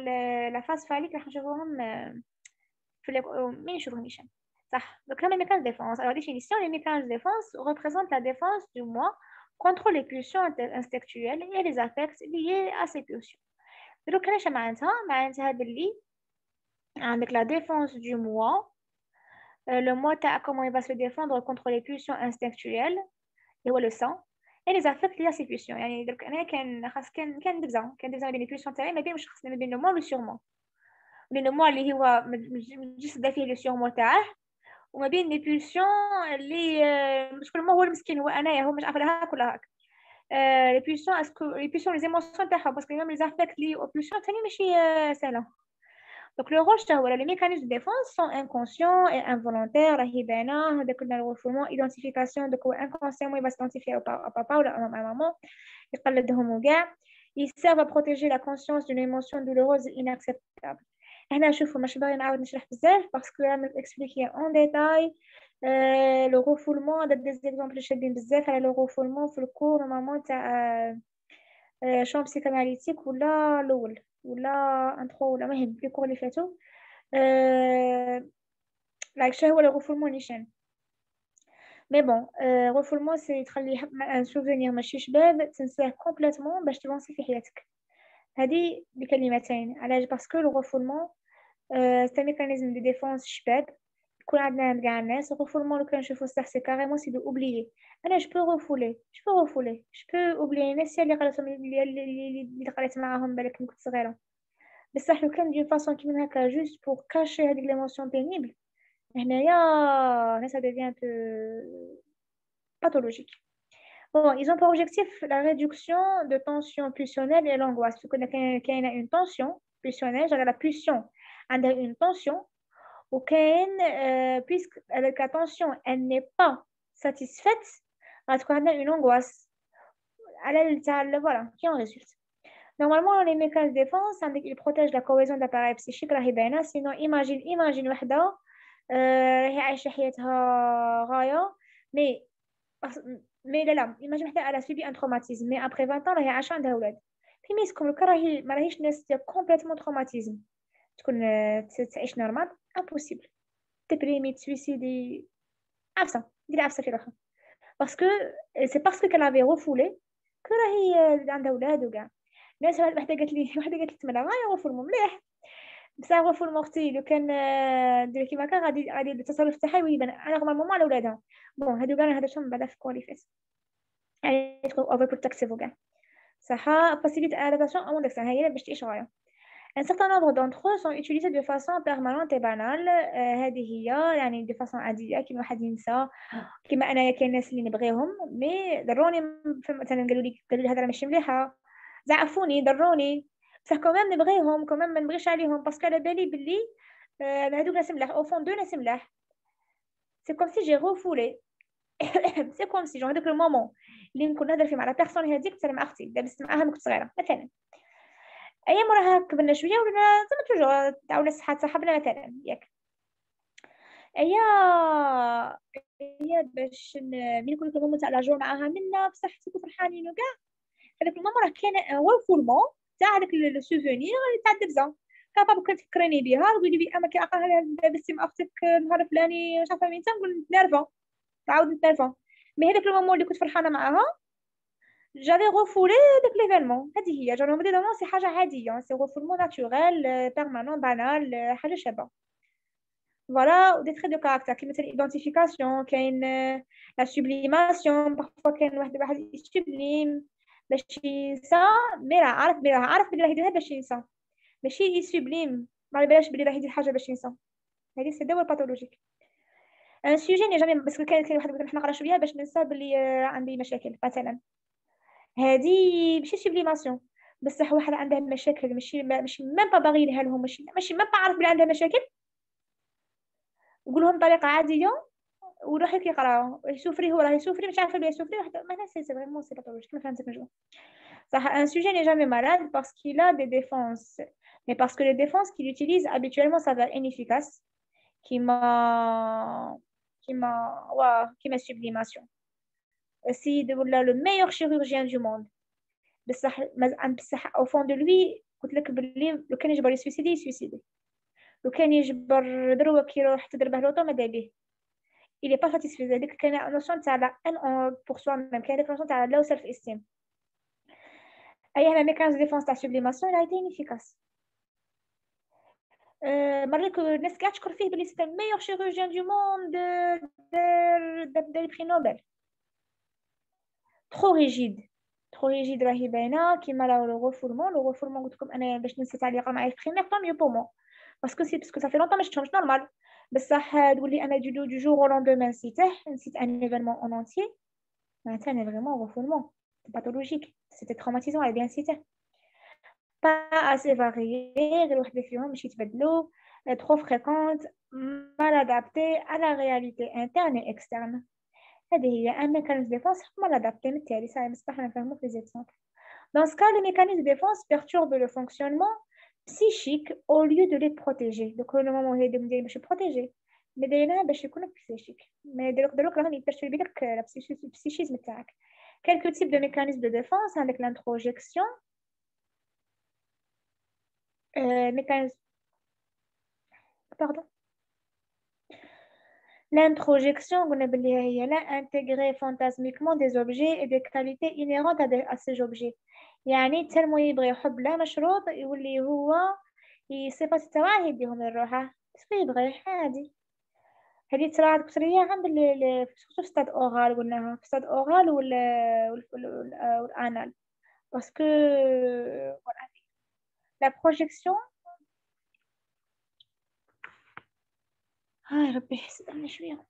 la phase phallique راح نشوفوهم في مين نشوفهم هشام صح donc les mécanismes de défense alors définition les mécanismes de défense représentent la défense du moi contre les pulsions instinctuelles et les affects liés à ces pulsions donc انا معناتها باللي عندك la défense du moi le moi تاع comment il va se défendre contre les pulsions instinctuelles et هو le sang et les affects liés à ces pulsions يعني درك انا كان دبزه بين البيلسيون تاعي ما بين واش خصني ما بين لو موا لو سيغمون بين لو موا اللي هو الجسد فيه لو سيغمون تاعه وما بين لي بيلسيون اللي مش كل ما هو المسكين هو انايا هو مش عارفه لها كلها هكا لي بيلسيون اسكو لي بيلسيون لي زيموسيون تاعها باسكو ميم لي زافيكت لي او بيلسيون ثاني ماشي سهله Donc, le rôle, les mécanismes de défense sont inconscients et involontaires. La hibana, le refoulement, identification, de quoi inconsciemment il va s'identifier au papa ou à la maman. Ils servent à protéger la conscience d'une émotion douloureuse et inacceptable. هنا شوفوا مش باغي نعاود نشرح بزاف باسكو رانا expliquer en détail le refoulement des exemples شادين بزاف على le refoulement في الكور نورمالمون تاع شون بسيكاناليتيك ولا الاول ولا انترو ولا مهم في الكور اللي فاتوا لايك شنو هو الريفولمون نيشان مي بون ريفولمون سي تخلي ان سوفونير ماشي شباب تنساه كومبليتوم باش تلونسي في حياتك هذه بكلمتين علاش باسكو الريفولمون سي ميكانيزم دو ديفونس شباب يكون عندنا عند كاع الناس الريفولمون لو كنشوفو صح سي كاريمون سي دو اوبليي انا جو بو ريفولي جو بو اوبليي الناس اللي قريتهم اللي قريت معاهم بالك كنت صغيره بصح لو كان دون فاصون كيما هكا جوست بور كاشي هذيك ليموسيون بينيبل هنايا ça devient un peu pathologique. Bon, ils ont pour objectif la réduction de tension pulsionnelle et l'angoisse. Parce qu'il y a une tension pulsionnelle, genre la pulsion, elle a une tension, ou puisque avec la tension, elle n'est pas satisfaite, elle a une angoisse. Voilà, qui en résulte. Normalement, les mécanismes de défense, ils protègent la cohésion de l'appareil psychique, sinon imagine وحده هي عايشة حياتها غاية مي لا imagine وحده elle a subi un traumatisme mais après 20 ans راهي عايشة عندها أولاد في ميسكم لو كان ما راهيش ناس كومبليتمون تروماتيزم تكون تعيش نورمال امبوسيبل تبريمي تسويسيدي عفسة ديري عفسة في روحها باسكو سي باسكو qu'elle avait refoulé كو راهي عندها أولاد وكاع ناس وحده قالت لي تملا غاية رفول مليح بصح رفول اختي لو كان دير كيما كان غادي التصرف تاعها يبان انا نورمالمون على ولادها بون هادو كاع هضرتهم بعدا في كواليفيت يعني تكون اوفر بروتكتيف وكاع صح فاسيليت ادابتاسيون اون داكسا هي باش تعيش غايه Un certain nombre d'entre eux sont utilisés de façon permanente et banale. هذه هي يعني de façon عادية كيما واحد ينسى كيما أنايا كاين الناس اللي نبغيهم مي ضروني مثلا قالوا لي هذا ماشي مليحة زعفوني ضروني بصح كمان نبغيهم كمان ما نبغيش عليهم باسكو على بالي باللي هذوك ناس ملاح او فون دو ناس ملاح سي كوم سي جي غوفولي سي كوم سي جون هذاك المومون اللي نكون نهضر فيه مع لا بيرسون هذيك كنت مع اختي دابست معاها كنت صغيره مثلا ايام وراها كبرنا شويه ولنا زعما توجور تعاونا صحابنا مثلا ياك ايا باش ملي يكون المومون تاع لا جور معاها منا بصح تكونوا فرحانين وكاع هذاك المومون راه كان وفولمون تاع هذاك لو سوفونير تاع الدبزه كابا كنت تفكريني بها تقولي لي اما كي عقلها دابستي مع اختك النهار الفلاني مش عارفه مين تنقول نتنرفا تعاود نتنرفا مي هذاك المومون اللي كنت فرحانه معاها جافي غوفولي داك ليفينمون هذه هي جون مودي دو سي حاجه عاديه سي غوفولمون ناتوريل بيرمانون بانال حاجه شابه فوالا ودي تريت دو كاركتر كيما مثلا الايدونتيفيكاسيون كاين لا سوبليماسيون بارفوا كاين واحد يسوبليم باش ينسى مي راه عارف بلي راه يديرها باش ينسى ماشي يسوبليم ما على بالهش بلي راه يدير حاجه باش ينسى هذه سي دوا باثولوجيك ان سوجي ني جامي باسكو كاين واحد بغيت نقرا شويه باش ننسى بلي عندي مشاكل مثلا هذه ماشي سوبليماسيون بصح واحد عندها مشاكل ماشي ميم با باغي لها لهم ماشي ميم با عارف بلي عندها مشاكل نقول لهم بطريقه عاديه وراح يقرا يسوفري هو راه يسوفري مش عارفه بلي يسوفري ما ناس سي فريمون سي باثولوجيك ما فهمتك نجم صح un sujet n'est jamais malade parce qu'il a des défenses mais parce que les défenses qu'il utilise habituellement s'avèrent inefficaces qui m'a sublimation سيد ولا le meilleur chirurgien du monde بصح au fond de lui قلت لك باللي لو كان يجبر يسويسيدي لو كان يجبر دروه كي يروح تضربه لوطو ما دابيه il est pas satisfait هذيك كاين نوشن تاع لا ان pour soi même كاين هذيك نوشن تاع لو سيلف استيم ايام ميكانيزم ديفونس تاع سوبليماسيون il a été inefficace مريك الناس كاع تشكر فيه بلي سيتي الميور شيروجيان دو موند دار بري نوبل ترو ريجيد راهي باينه كيما لو غوفورمون قلت لكم انا باش نسيت على يقرا معايا في بريمير طون ميو بو مو باسكو صافي لونطون ما شفتهمش نورمال بصح تقول لي انا دو جور او لوندومان نسيت ان ايفينمون اون اونتي معناتها انا فريمون غوفورمون باثولوجيك سيتي تروماتيزون على بيان نسيته pas assez variés غير وحده فيهم ماشي يتبدلوا trop fréquentes mal adaptées à la réalité interne et externe هذه هي un mécanisme de défense mal adapté بالتالي صحيح مصباح نفهمو في les exemples dans ce cas le mécanisme de défense perturbe le fonctionnement psychique au lieu de les protéger donc le moment où هي دايرين باش protéger mais دايرينها باش يكونوا psychique mais دروك راهم يبرتوربي لك لا psychisme تاعك quelques types de mécanismes de défense عندك l'introjection mécanisme pardon l'introjection قلنا بلي هي لا intégrer fantasmiquement des objets et des qualités inhérentes à ces objets يعني تلمو يبغي يحب لا مشروط يولي هو صفات تاعه يديهم للروحه بس يبغي عادي هذه ترى بكثرية عند في ستاد اورال قلناها في ستاد اورال والانال باسكو لا بروجيكسيون هاي ربي يحسدني شويه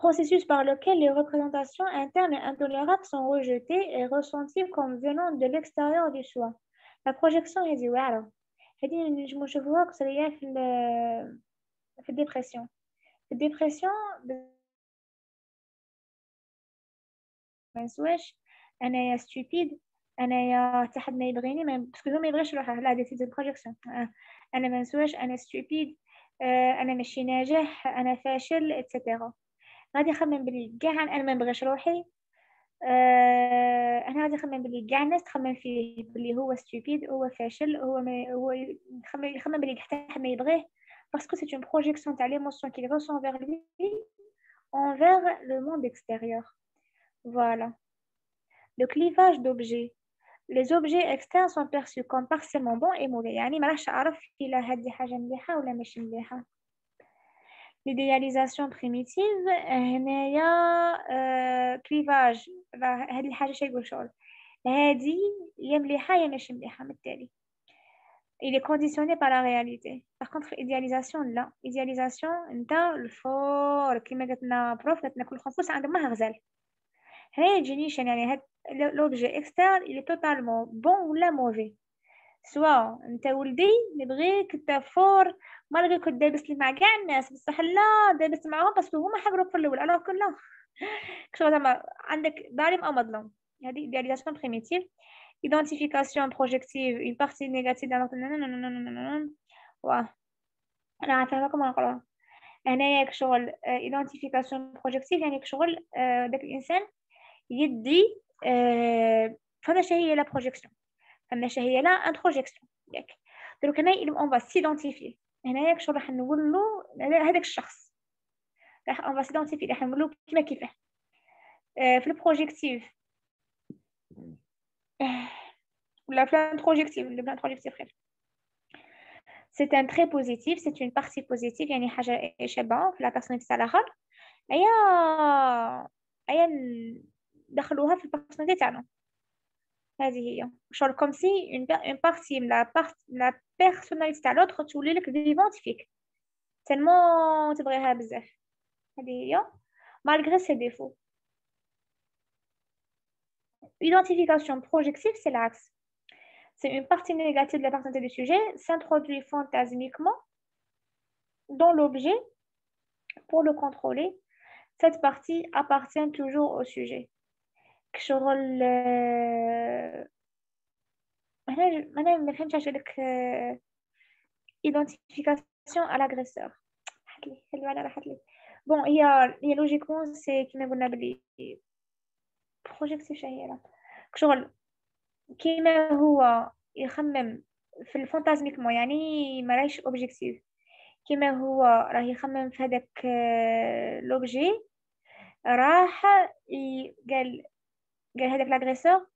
processus par lequel les représentations internes et intolérables sont rejetées et ressenties comme venant de l'extérieur du soi. La projection est du واعرة هذه نجمو نشوفوها كثرية في الديبرسيون ما نسواش انايا ستوبيد انايا حتى حد ما يبغيني باسكو هو ما يبغيش روحه لا هذه سي بروجيكسيون انا ما نسواش انا ستوبيد انا ماشي ناجح انا فاشل اتسيتيرا غادي نخمم بلي كاع انا ما نبغيش روحي انا غادي نخمم بلي كاع الناس تخمم فيه بلي هو ستوبيد هو فاشل هو يخمم بلي حتى حد ما يبغيه باسكو سي اون بروجيكسيون تاع ليموسيون كي ريسون vers lui envers le monde extérieur. Voilà. Le clivage d'objets. Les objets externes sont perçus comme partiellement bons et mauvais. يعني ما راحش اعرف إلا هذه حاجة مليحة ولا ماشي مليحة. L'idéalisation primitive هنايا clivage هذه الحاجة شي يقول شغل هذه يا مليحة يا ماشي مليحة بالتالي. Il est conditionné par la réalité. Par contre, idéalisation, là, idéalisation, انت الفور كما قلت لنا بروف قالت لنا كل خنفوس عنده ما غزال. هنا يجينيش يعني هاد l'objet externe il est totalement bon ولا mauvais. سواء انت ولدي نبغيك انت فور مالغي كنت دابس لي مع كاع الناس بصح لا دابس معاهم باسكو هما حبروك في الاول الوغ كو لا كشغل زعما عندك ظالم او مظلوم. هذه idéalisation primitive. Identification projective une partie négative d'un واه انا عارفه كما نقراها. هنايا كشغل identification projective يعني كشغل داك الانسان يدي فما هي لا بروجيكسيون فما هي لا انتروجيكسيون ياك. دروك هنا اون فا سيدونتيفي هنايا كشغل راح نقولوا هذاك الشخص راح اون فا سيدونتيفي راح نقولوا كيما كيفاه. في البروجيكتيف ولا في الانتروجيكتيف خير. C'est un trait positif, c'est une partie positive يعني حاجة شابة في la personnalité تاع الآخر. أيا دخلوها في البيرسوناليتي تاعنا. هذه هي شغل comme si une partie من la personnalité تاع l'autre تولي لك vivante فيك tellement تبغيها بزاف. هذه هي malgré ses défauts. Identification projective c'est l'axe. C'est une partie négative de la personnalité du sujet s'introduit fantasmiquement dans l'objet pour le contrôler. Cette partie appartient toujours au sujet. كشغل أنا ما فهمتش علاش هذاك identification à l'agresseur. حطلي حلو على راحتلي. بون هي لوجيكمون سي كيما قلنا بلي بروجيكتيف شهيه لا كشغل كيما هو يخمم في الفانتازميكمون يعني ما راهيش اوبجيكتيف كيما هو راه يخمم في هذاك لوبجي راح قال هذاك لاغريسور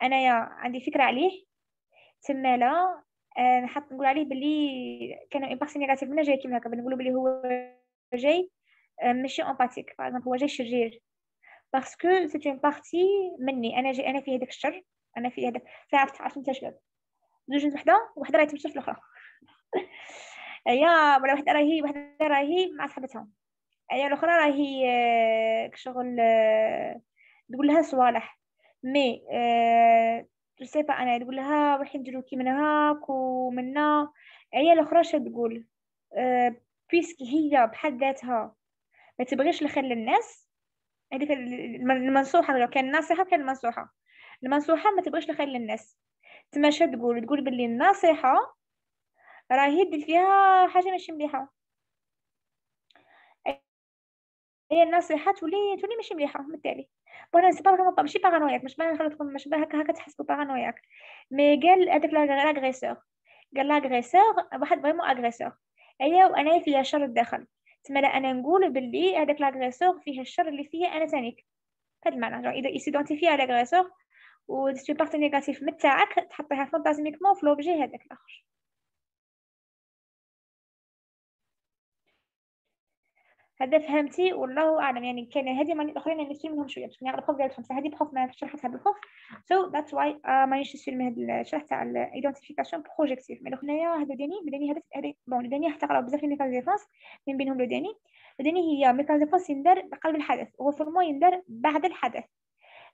انايا عندي فكره عليه تما لا نحط نقول عليه بلي كان اون بارسي نيجاتيف منا جاي كيما هكا نقولوا بلي هو جاي ماشي امباتيك باغ اكزومبل هو جاي شرير باسكو سيت اون بارتي مني انا في هذاك الشر انا في هذاك عرفت انت شباب زوج وحده راهي تمشي في الاخرى يا ولا وحده راهي مع صاحبتها هي الاخرى راهي كشغل تقول لها صوالح مي جو سي با انا تقول لها روحي نديرو كي من هاك ومنا هي الاخرى اش تقول بيسك هي بحد ذاتها ما تبغيش الخير للناس. هذيك المنصوحه كان الناصحه كان المنصوحه ما تبغيش الخير للناس تما اش تقول باللي الناصحه راهي دير فيها حاجه ماشي مليحه هي النصيحه تولي ماشي مليحه بالتالي. وانا سي با ماشي بارانوياك مش بان نخلطكم مش بان هكا تحسبوا بارانوياك مي قال هذاك لاغريسور قال لاغريسور واحد فريمون اغريسور هي وانا فيها شر الداخل تما لا انا نقول باللي هذاك لاغريسور فيه الشر اللي فيه انا ثانيك. هذا المعنى اذا يسيدونتيفي على لاغريسور و سي بارتي نيجاتيف من تاعك تحطيها فانتازميكمون في لوبجي هذاك الاخر. هذا فهمتي والله اعلم يعني كان هذه ماني الاخرين اللي فيه منهم شويه باش نعرف البروف ديال الخمسه هذه بروف ما شرحتها بالبروف سو ذاتس واي مانيش سير هذا الشرح تاع الايدنتيفيكاسيون بروجيكتيف مي الاخرين هذا داني هذا بون داني حتى قراو بزاف لي ميكانيزم ديفونس من بينهم لو داني هي ميكانيزم ديفونس يندار بقلب الحدث وغفرمون يندار بعد الحدث.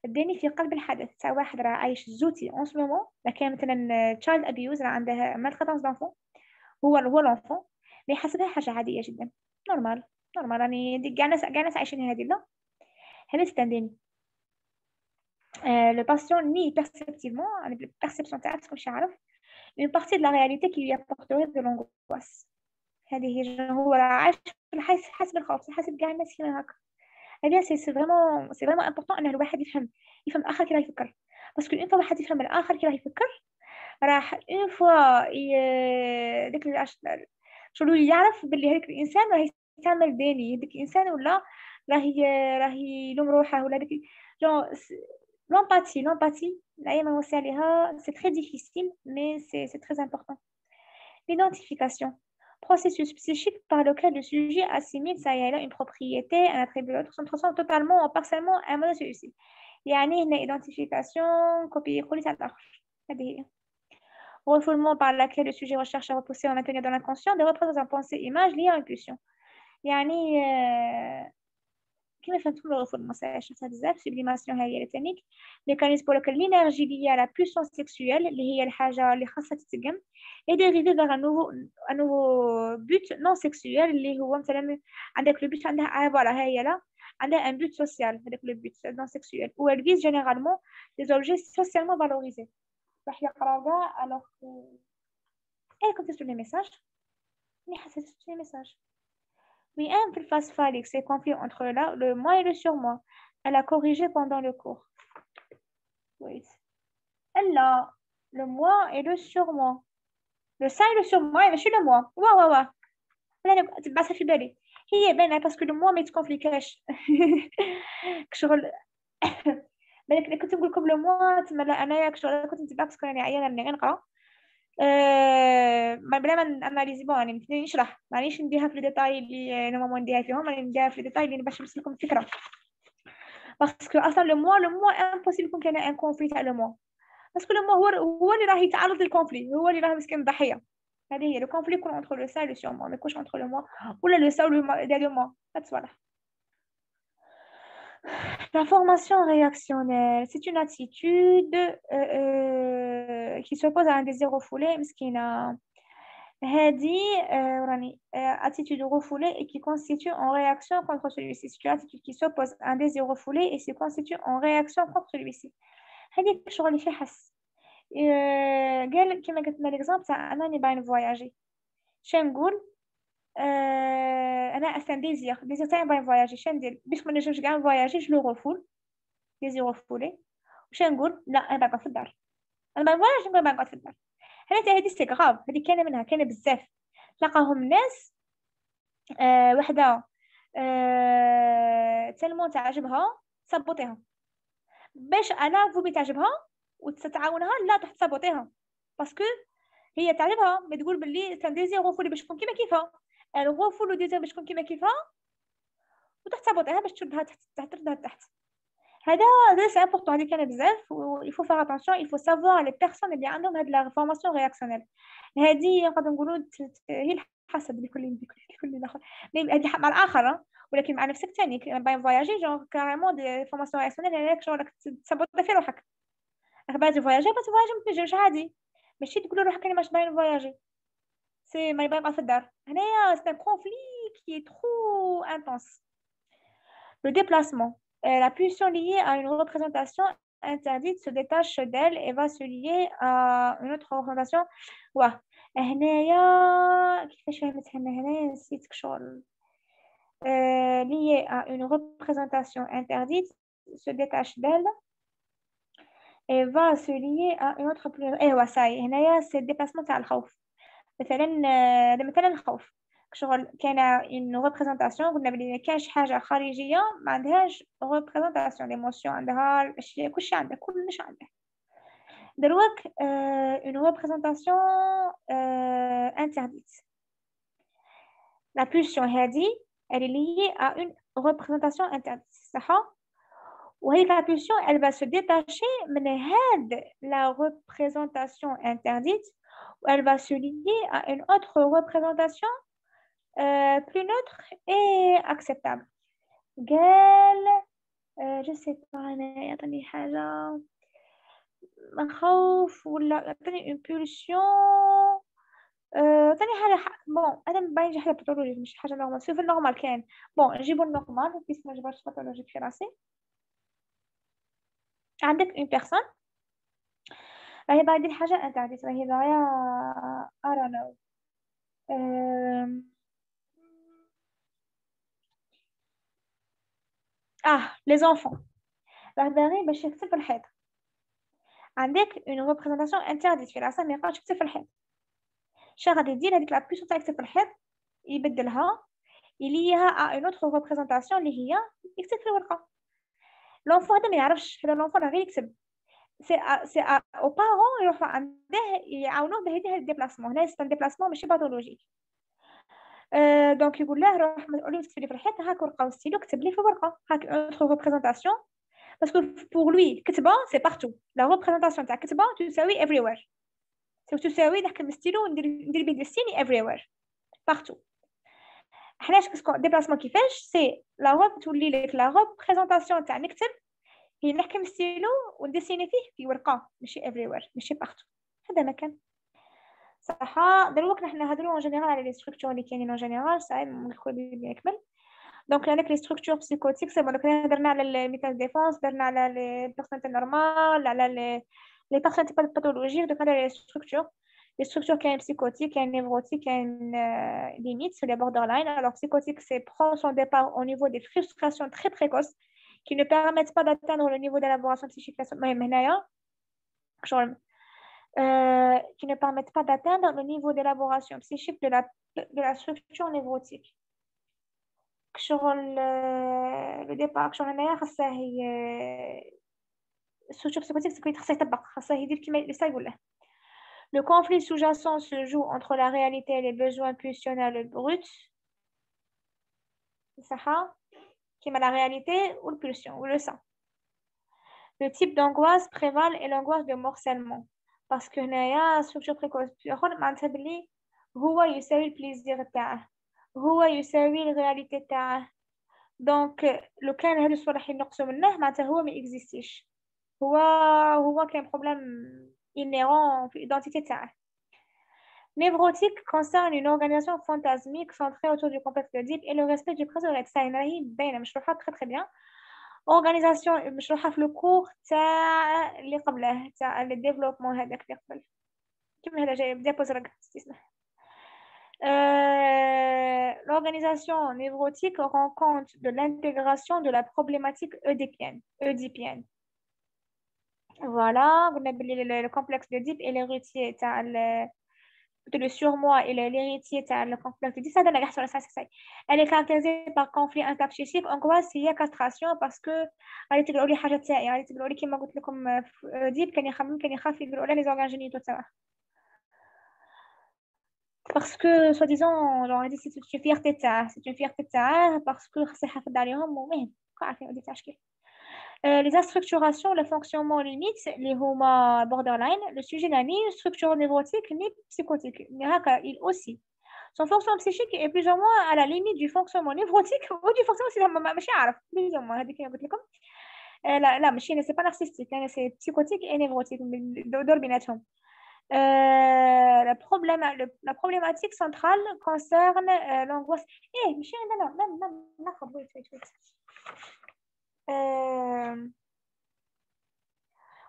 الداني في قلب الحدث تاع واحد راه عايش زوتي اون سو مومون لا كان مثلا تشايلد ابيوز راه عندها مالتريتونس دونفون هو لونفون مي حسبها حاجه عاديه جدا نورمال راني كاع ناس عايشين هذه لا هذا ستانديني le patient nie perceptivement avec la perception تاعك تكون عارف une partie de la réalité qui lui apporterait de l'angoisse. هذه هي هو عايش حاسس بالخوف حاسس كاع الناس كيما هكا. هذه سي فريمون امبورطون ان الواحد يفهم الاخر كي راه يفكر باسكو اون فوا واحد يفهم الاخر كي راه يفكر راح اون فوا ديك شنو يعرف باللي هذاك الانسان راه يستعمل داني هذاك الانسان ولا راهي يلوم روحه ولا ديك جون l'empathie لا ما نوصي عليها c'est très difficile mais c'est très important. L'identification processus psychique par lequel le sujet assimile ça y est là une propriété un attribut l'autre se transforme totalement ou partiellement un modèle celui-ci يعني هنا identification copier-coller تاع الآخر هذه هي refoulement par laquelle le sujet recherche à repousser ou à maintenir dans l'inconscient des représentations pensées images liées à une pulsion يعني كما فهمتوا le refoulement ça شفتها بزاف sublimation هي التكنيك mécanisme pour lequel l'énergie liée à la pulsion sexuelle اللي هي الحاجة اللي خاصها تتقم est dérivée vers un nouveau but non sexuel اللي هو مثلا عندك le but عندها voilà هي لا عندها un but social هذاك le but non sexuel où elle vise généralement des objets socialement valorisés راح يقراو كاع alors que elle conteste les messages mais حسيت les messages oui un peu face phallique ces conflits entre le moi et le surmoi elle a corrigé pendant le cours wait elle a le moi et le surmoi le ça et le surmoi ماشي le moi واو انا تبعتها في بالي هي باينه باسكو لو موا ما يتكونفليكاش كشغل بالك اللي كنت نقول لكم لو موا تما لا انايا كشغل كنت نتبع باسكو راني عيانه راني غنقرا ما بلا ما اناليزي بون راني نبدا نشرح مانيش نديها في الديتاي اللي نورمالمون نديها فيهم راني نديها في الديتاي اللي باش نوصل لكم الفكره باسكو اصلا لو موا امبوسيبل يكون كاين ان كونفلي تاع لو موا باسكو لو موا هو اللي راه يتعرض للكونفلي هو اللي راه مسكين ضحيه هذه هي لو كونفلي يكون entre le ça et le surmoi ما يكونش entre le moi ولا le ça ou le moi هاد voilà. La formation réactionnelle, c'est une attitude qui s'oppose à un désir refoulé, مسكينة هذه راني attitude refoulée et qui constitue en réaction contre celui-ci. C'est une attitude qui s'oppose à un désir refoulé et se constitue en réaction contre celui-ci. هذه الشغل اللي فيه حس قال كما قلت لنا l'exemple تاع أنا نبغي نفواياجي شنو نقول انا ان ديزير تاعي نبغي نفواياجي شنو ندير باش ما نجمش كاع نفواياجي جو رفول ديزير رفولي واش نقول لا انا باغا في الدار انا باغي نفواياجي باغا نقعد في الدار هذه سي غراف هذه كاينه منها كاينه بزاف تلقاهم ناس وحده تلمون تعجبها تسبوطيها باش انا فوبي تعجبها وتتعاونها لا تروح تسبوطيها باسكو هي تعجبها ما تقول باللي تنديزير رفولي باش نكون كيما كيفها الغفول وديزير باش تكون كيما كيفها وتحتبطيها باش تردها تحت هذا سي امبورطون هذه كاينه بزاف و il faut faire attention il faut savoir les personnes اللي عندهم هاد لا فورماسيون رياكسيونيل هذه نقدر نقولوا هي الحسد بكل الاخر هذه مع الاخر ولكن مع نفسك ثاني باين فواياجي جون كاريمون دي فورماسيون رياكسيونيل هذاك شغلك تثبط في روحك باغي فواياجي ما تنجمش عادي ماشي تقول روحك انا ماش باين فواياجي سي ما يبان في الدار هنايا سي ان كونفلي كي ترو انتنس le déplacement la pulsion liée à une représentation interdite se détache d'elle et va se lier à une autre représentation واه هنايا كيفاش فهمتها هنايا نسيت شغل liée à une représentation interdite se détache d'elle et va se lier à une autre ايوا صاي هنايا سي الديبلاسمون تاع الخوف مثلا الخوف شغل كان une représentation قلنا بلي ما كانش حاجه خارجيه ما عندهاش représentation l'émotion عندها الاشياء كلشي عندها كلش عندها دروك une représentation interdite la pulsion هذه elle est liée à une représentation interdite صح وهي la pulsion elle va se détacher من هاد la représentation interdite où elle va se lier à une autre représentation plus neutre et acceptable. قال je sais pas أنا يعطيني حاجة مخوف ولا يعطيني une pulsion يعطيني حاجة بون أنا مبين جي حاجة باثولوجيك مش حاجة نورمال في النورمال كان بون نجيبو النورمال بيس ما جبرتش باثولوجيك في راسي عندك une personne راهي باغي دير حاجة انترديت راهي باغية I don't know les enfants راهي باغي باش يكتب في الحيط عندك une représentation interdite في راسها ما يقدرش يكتب في الحيط شا غادي يدير هذيك لابيسون تاع يكتب في الحيط يبدلها يليها à une autre représentation اللي هي يكتب في الورقة l'enfant هذا ما يعرفش هذا l'enfant راه غير يكتب سي او بارون يروحوا عنده يعاونوه بهذه الديبلاسمون هنا سي ان ديبلاسمون ماشي باثولوجيك دونك يقول له روح قولي تكتب لي في الحيط هاك ورقه وستيلو كتب لي في ورقه هاك اوتر ريبريزونطاسيون Parce que pour lui, كتبة c'est partout. La représentation تاع كتبة تساوي everywhere. c'est تساوي نحكم ستيلو ندير بيد السيني everywhere. partout. حناش كسكو ديبلاسمون كيفاش سي لا روب تولي لك لا ريبريزونطاسيون تاع نكتب هي نحكم ستيلو ونديسيني فيه في ورقه ماشي everywhere ماشي بارتو. هذا ما كان صح. دروك نحن نهضروا اون جينيرال على لي ستركتور اللي كاينين اون جينيرال صعيب نخوي يكمل. دونك عندك لي ستركتور بسيكوتيك سي بون هضرنا على الميثود ديفونس درنا على لي بيرسوناليتي نورمال على لي بيرسوناليتي باثولوجيك. دوك على les structures qui sont psychotiques, qui sont névrotiques, qui ont limites sur les borderline. Alors, psychotique, c'est prendre son départ au niveau des frustrations très précoces qui ne permettent pas d'atteindre le niveau d'élaboration psychique, qui ne permettent pas d'atteindre le niveau d'élaboration psychique de la structure névrotique. Sur le départ, sur la structure psychotique, c'est que le conflit sous-jacent se joue entre la réalité et les besoins pulsionnels bruts. C'est ça, qui est la réalité ou la pulsion, ou le sang. Le type d'angoisse prévale est l'angoisse de morcellement. Parce que la structure précoce, هو يساوي البليزير تاعه هو يساوي الرياليتي تاعه. دونك لو كان هادو الصوالح ينقصوا منه معناتها هو ما اكزيستيش. هو كاين بروبليم inhérent في l'identité تاعه. Névrotique concerne une organisation fantasmique centrée autour du complexe d'Oedipe et le respect du présent. Ça هي باينه مشروحه très bien. organisation مشروحه في الكور تاع اللي قبله تاع الديفلوبمون هذاك اللي قبل كيما هذا جاي بدا بوزرق استثناء. L'organisation névrotique rend compte de l'intégration de la problématique oedipienne. Voilà, le complexe d'Oedipe et l'héritier le surmoi et l'héritier le complexe d'Oedipe, ça donne la sur ça. Elle est caractérisée par conflit interpsychique. Angoisse, il y a castration parce que elle était le حاجة تاعي elle était le كيما قلت لكم Oedipe كان يخاف يقولوا les organes génitaux تاعه. Parce que soi-disant genre c'est une fierté تاعه parce que خصو يحافظ عليهم ومهم عارفين ودي تشكيل. Les structurations, le fonctionnement limite, les homa borderline, le sujet d'un ni structure névrotique ni psychotique. Il aussi. Son fonctionnement psychique est plus ou moins à la limite du fonctionnement névrotique ou du fonctionnement plus ou moins. Là, c'est pas narcissique, c'est psychotique et névrotique. La problématique centrale concerne l'angoisse.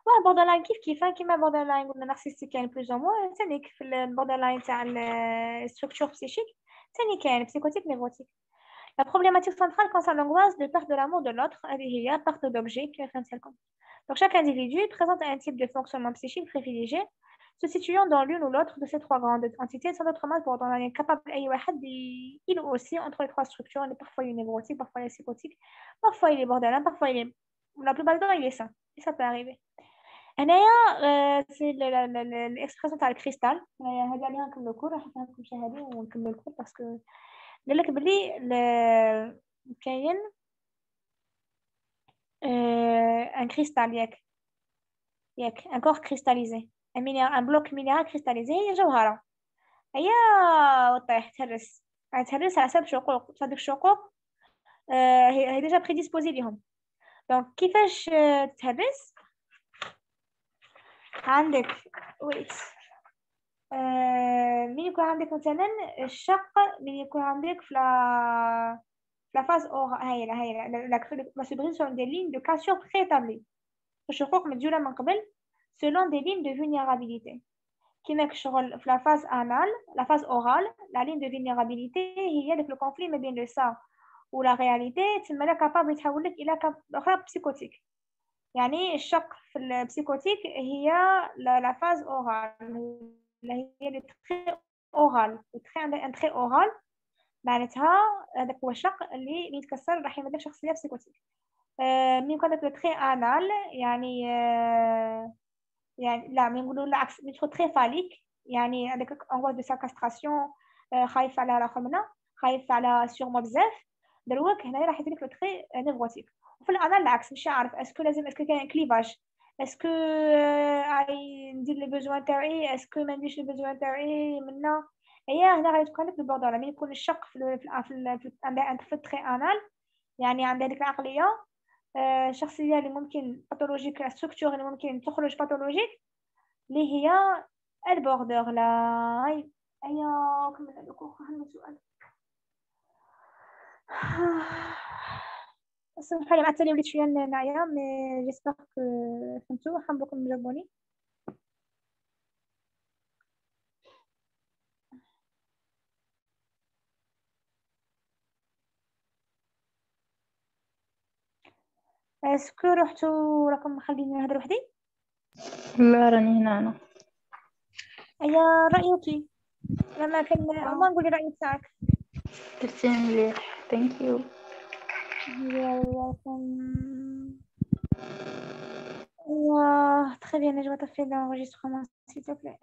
Ouais, borderline كيما borderline قلنا narcissique كاين plus ou moins ثاني في البوردرلاين تاع الستركتور psychique ثاني كاين psychotique névrotique. La problématique centrale concerne l'angoisse de perte de l'amour de l'autre هذه هي perte d'objet qui est. Donc chaque individu présente un type de fonctionnement psychique privilégié se situant dans l'une ou l'autre de ces trois grandes entités. Sans d'autre mal borderline est capable il aussi entre les trois structures. Parfois il est névrotique, parfois il est psychotique, parfois il est borderline, parfois il est la plupart du temps il est sain et ça peut arriver. c'est l'expression تاع الكريستال هذا اللي نكملوا الكور راح نفهمكم شهادي ونكمل الكور باسكو قال لك بلي كاين un cristal ياك un corps cristallisé un bloc minéral cristallisé هي جوهرة هي وطيح تهرس على حسب شقوق هذوك الشقوق هي ديجا بريديسبوزي ليهم. دونك كيفاش تهرس عندك من يكون عندك مثلا الشق من يكون عندك في la phase هاي la subvention des lignes de cassure préétablies الشقوق مدجولة من قبل selon des lignes de vulnérabilité كيما كشغل في la phase anale la phase orale la ligne de vulnérabilité هي داك le conflit ما بين le ça ou la réalité تما لا capable يتحول لك إلى أخرى psychotique. يعني الشق في البسيكوتيك هي لا فاز اورال اللي هي لي تري اورال ان تري اورال معناتها هذاك هو الشق اللي يتكسر راح يمدك شخصيه بسيكوتيك. ملي يكون هذاك تري انال يعني لا ملي نقولوا العكس ملي تكون تري فاليك يعني هذاك انغوا دو سا كاستراسيون خايف على رقمنا خايف على سيغمو بزاف دروك هنايا راح يدير لك لو تري نيفروتيك. وفي الانال العكس مش عارف اسكو لازم اسكو كاين كليفاج، اسكو اي ندير لي بوزوان تاعي اسكو ما نديرش لي بوزوان تاعي منا. هي هنا غادي تكون عندك البوردر لما يكون الشق في التري انال، يعني عندها ديك العقليه الشخصيه اللي ممكن باثولوجيك، الستركتور اللي ممكن تخرج باثولوجيك اللي هي البوردر لا. هاي ايوا كملنا لكم عندنا سؤال. سمحوا لي مع التالي وليت شويه نعيا مي جيسبر كو فهمتوا حنبوكم تجاوبوني. اسكو رحتوا راكم مخليني نهضر وحدي؟ لا راني هنا أنا. ايا رايك لما كان ما نقول الراي تاعك. درتي مليح. ثانك يو. ياكم. ايوا très bien je vais t'afficher l'enregistrement s'il te plaît.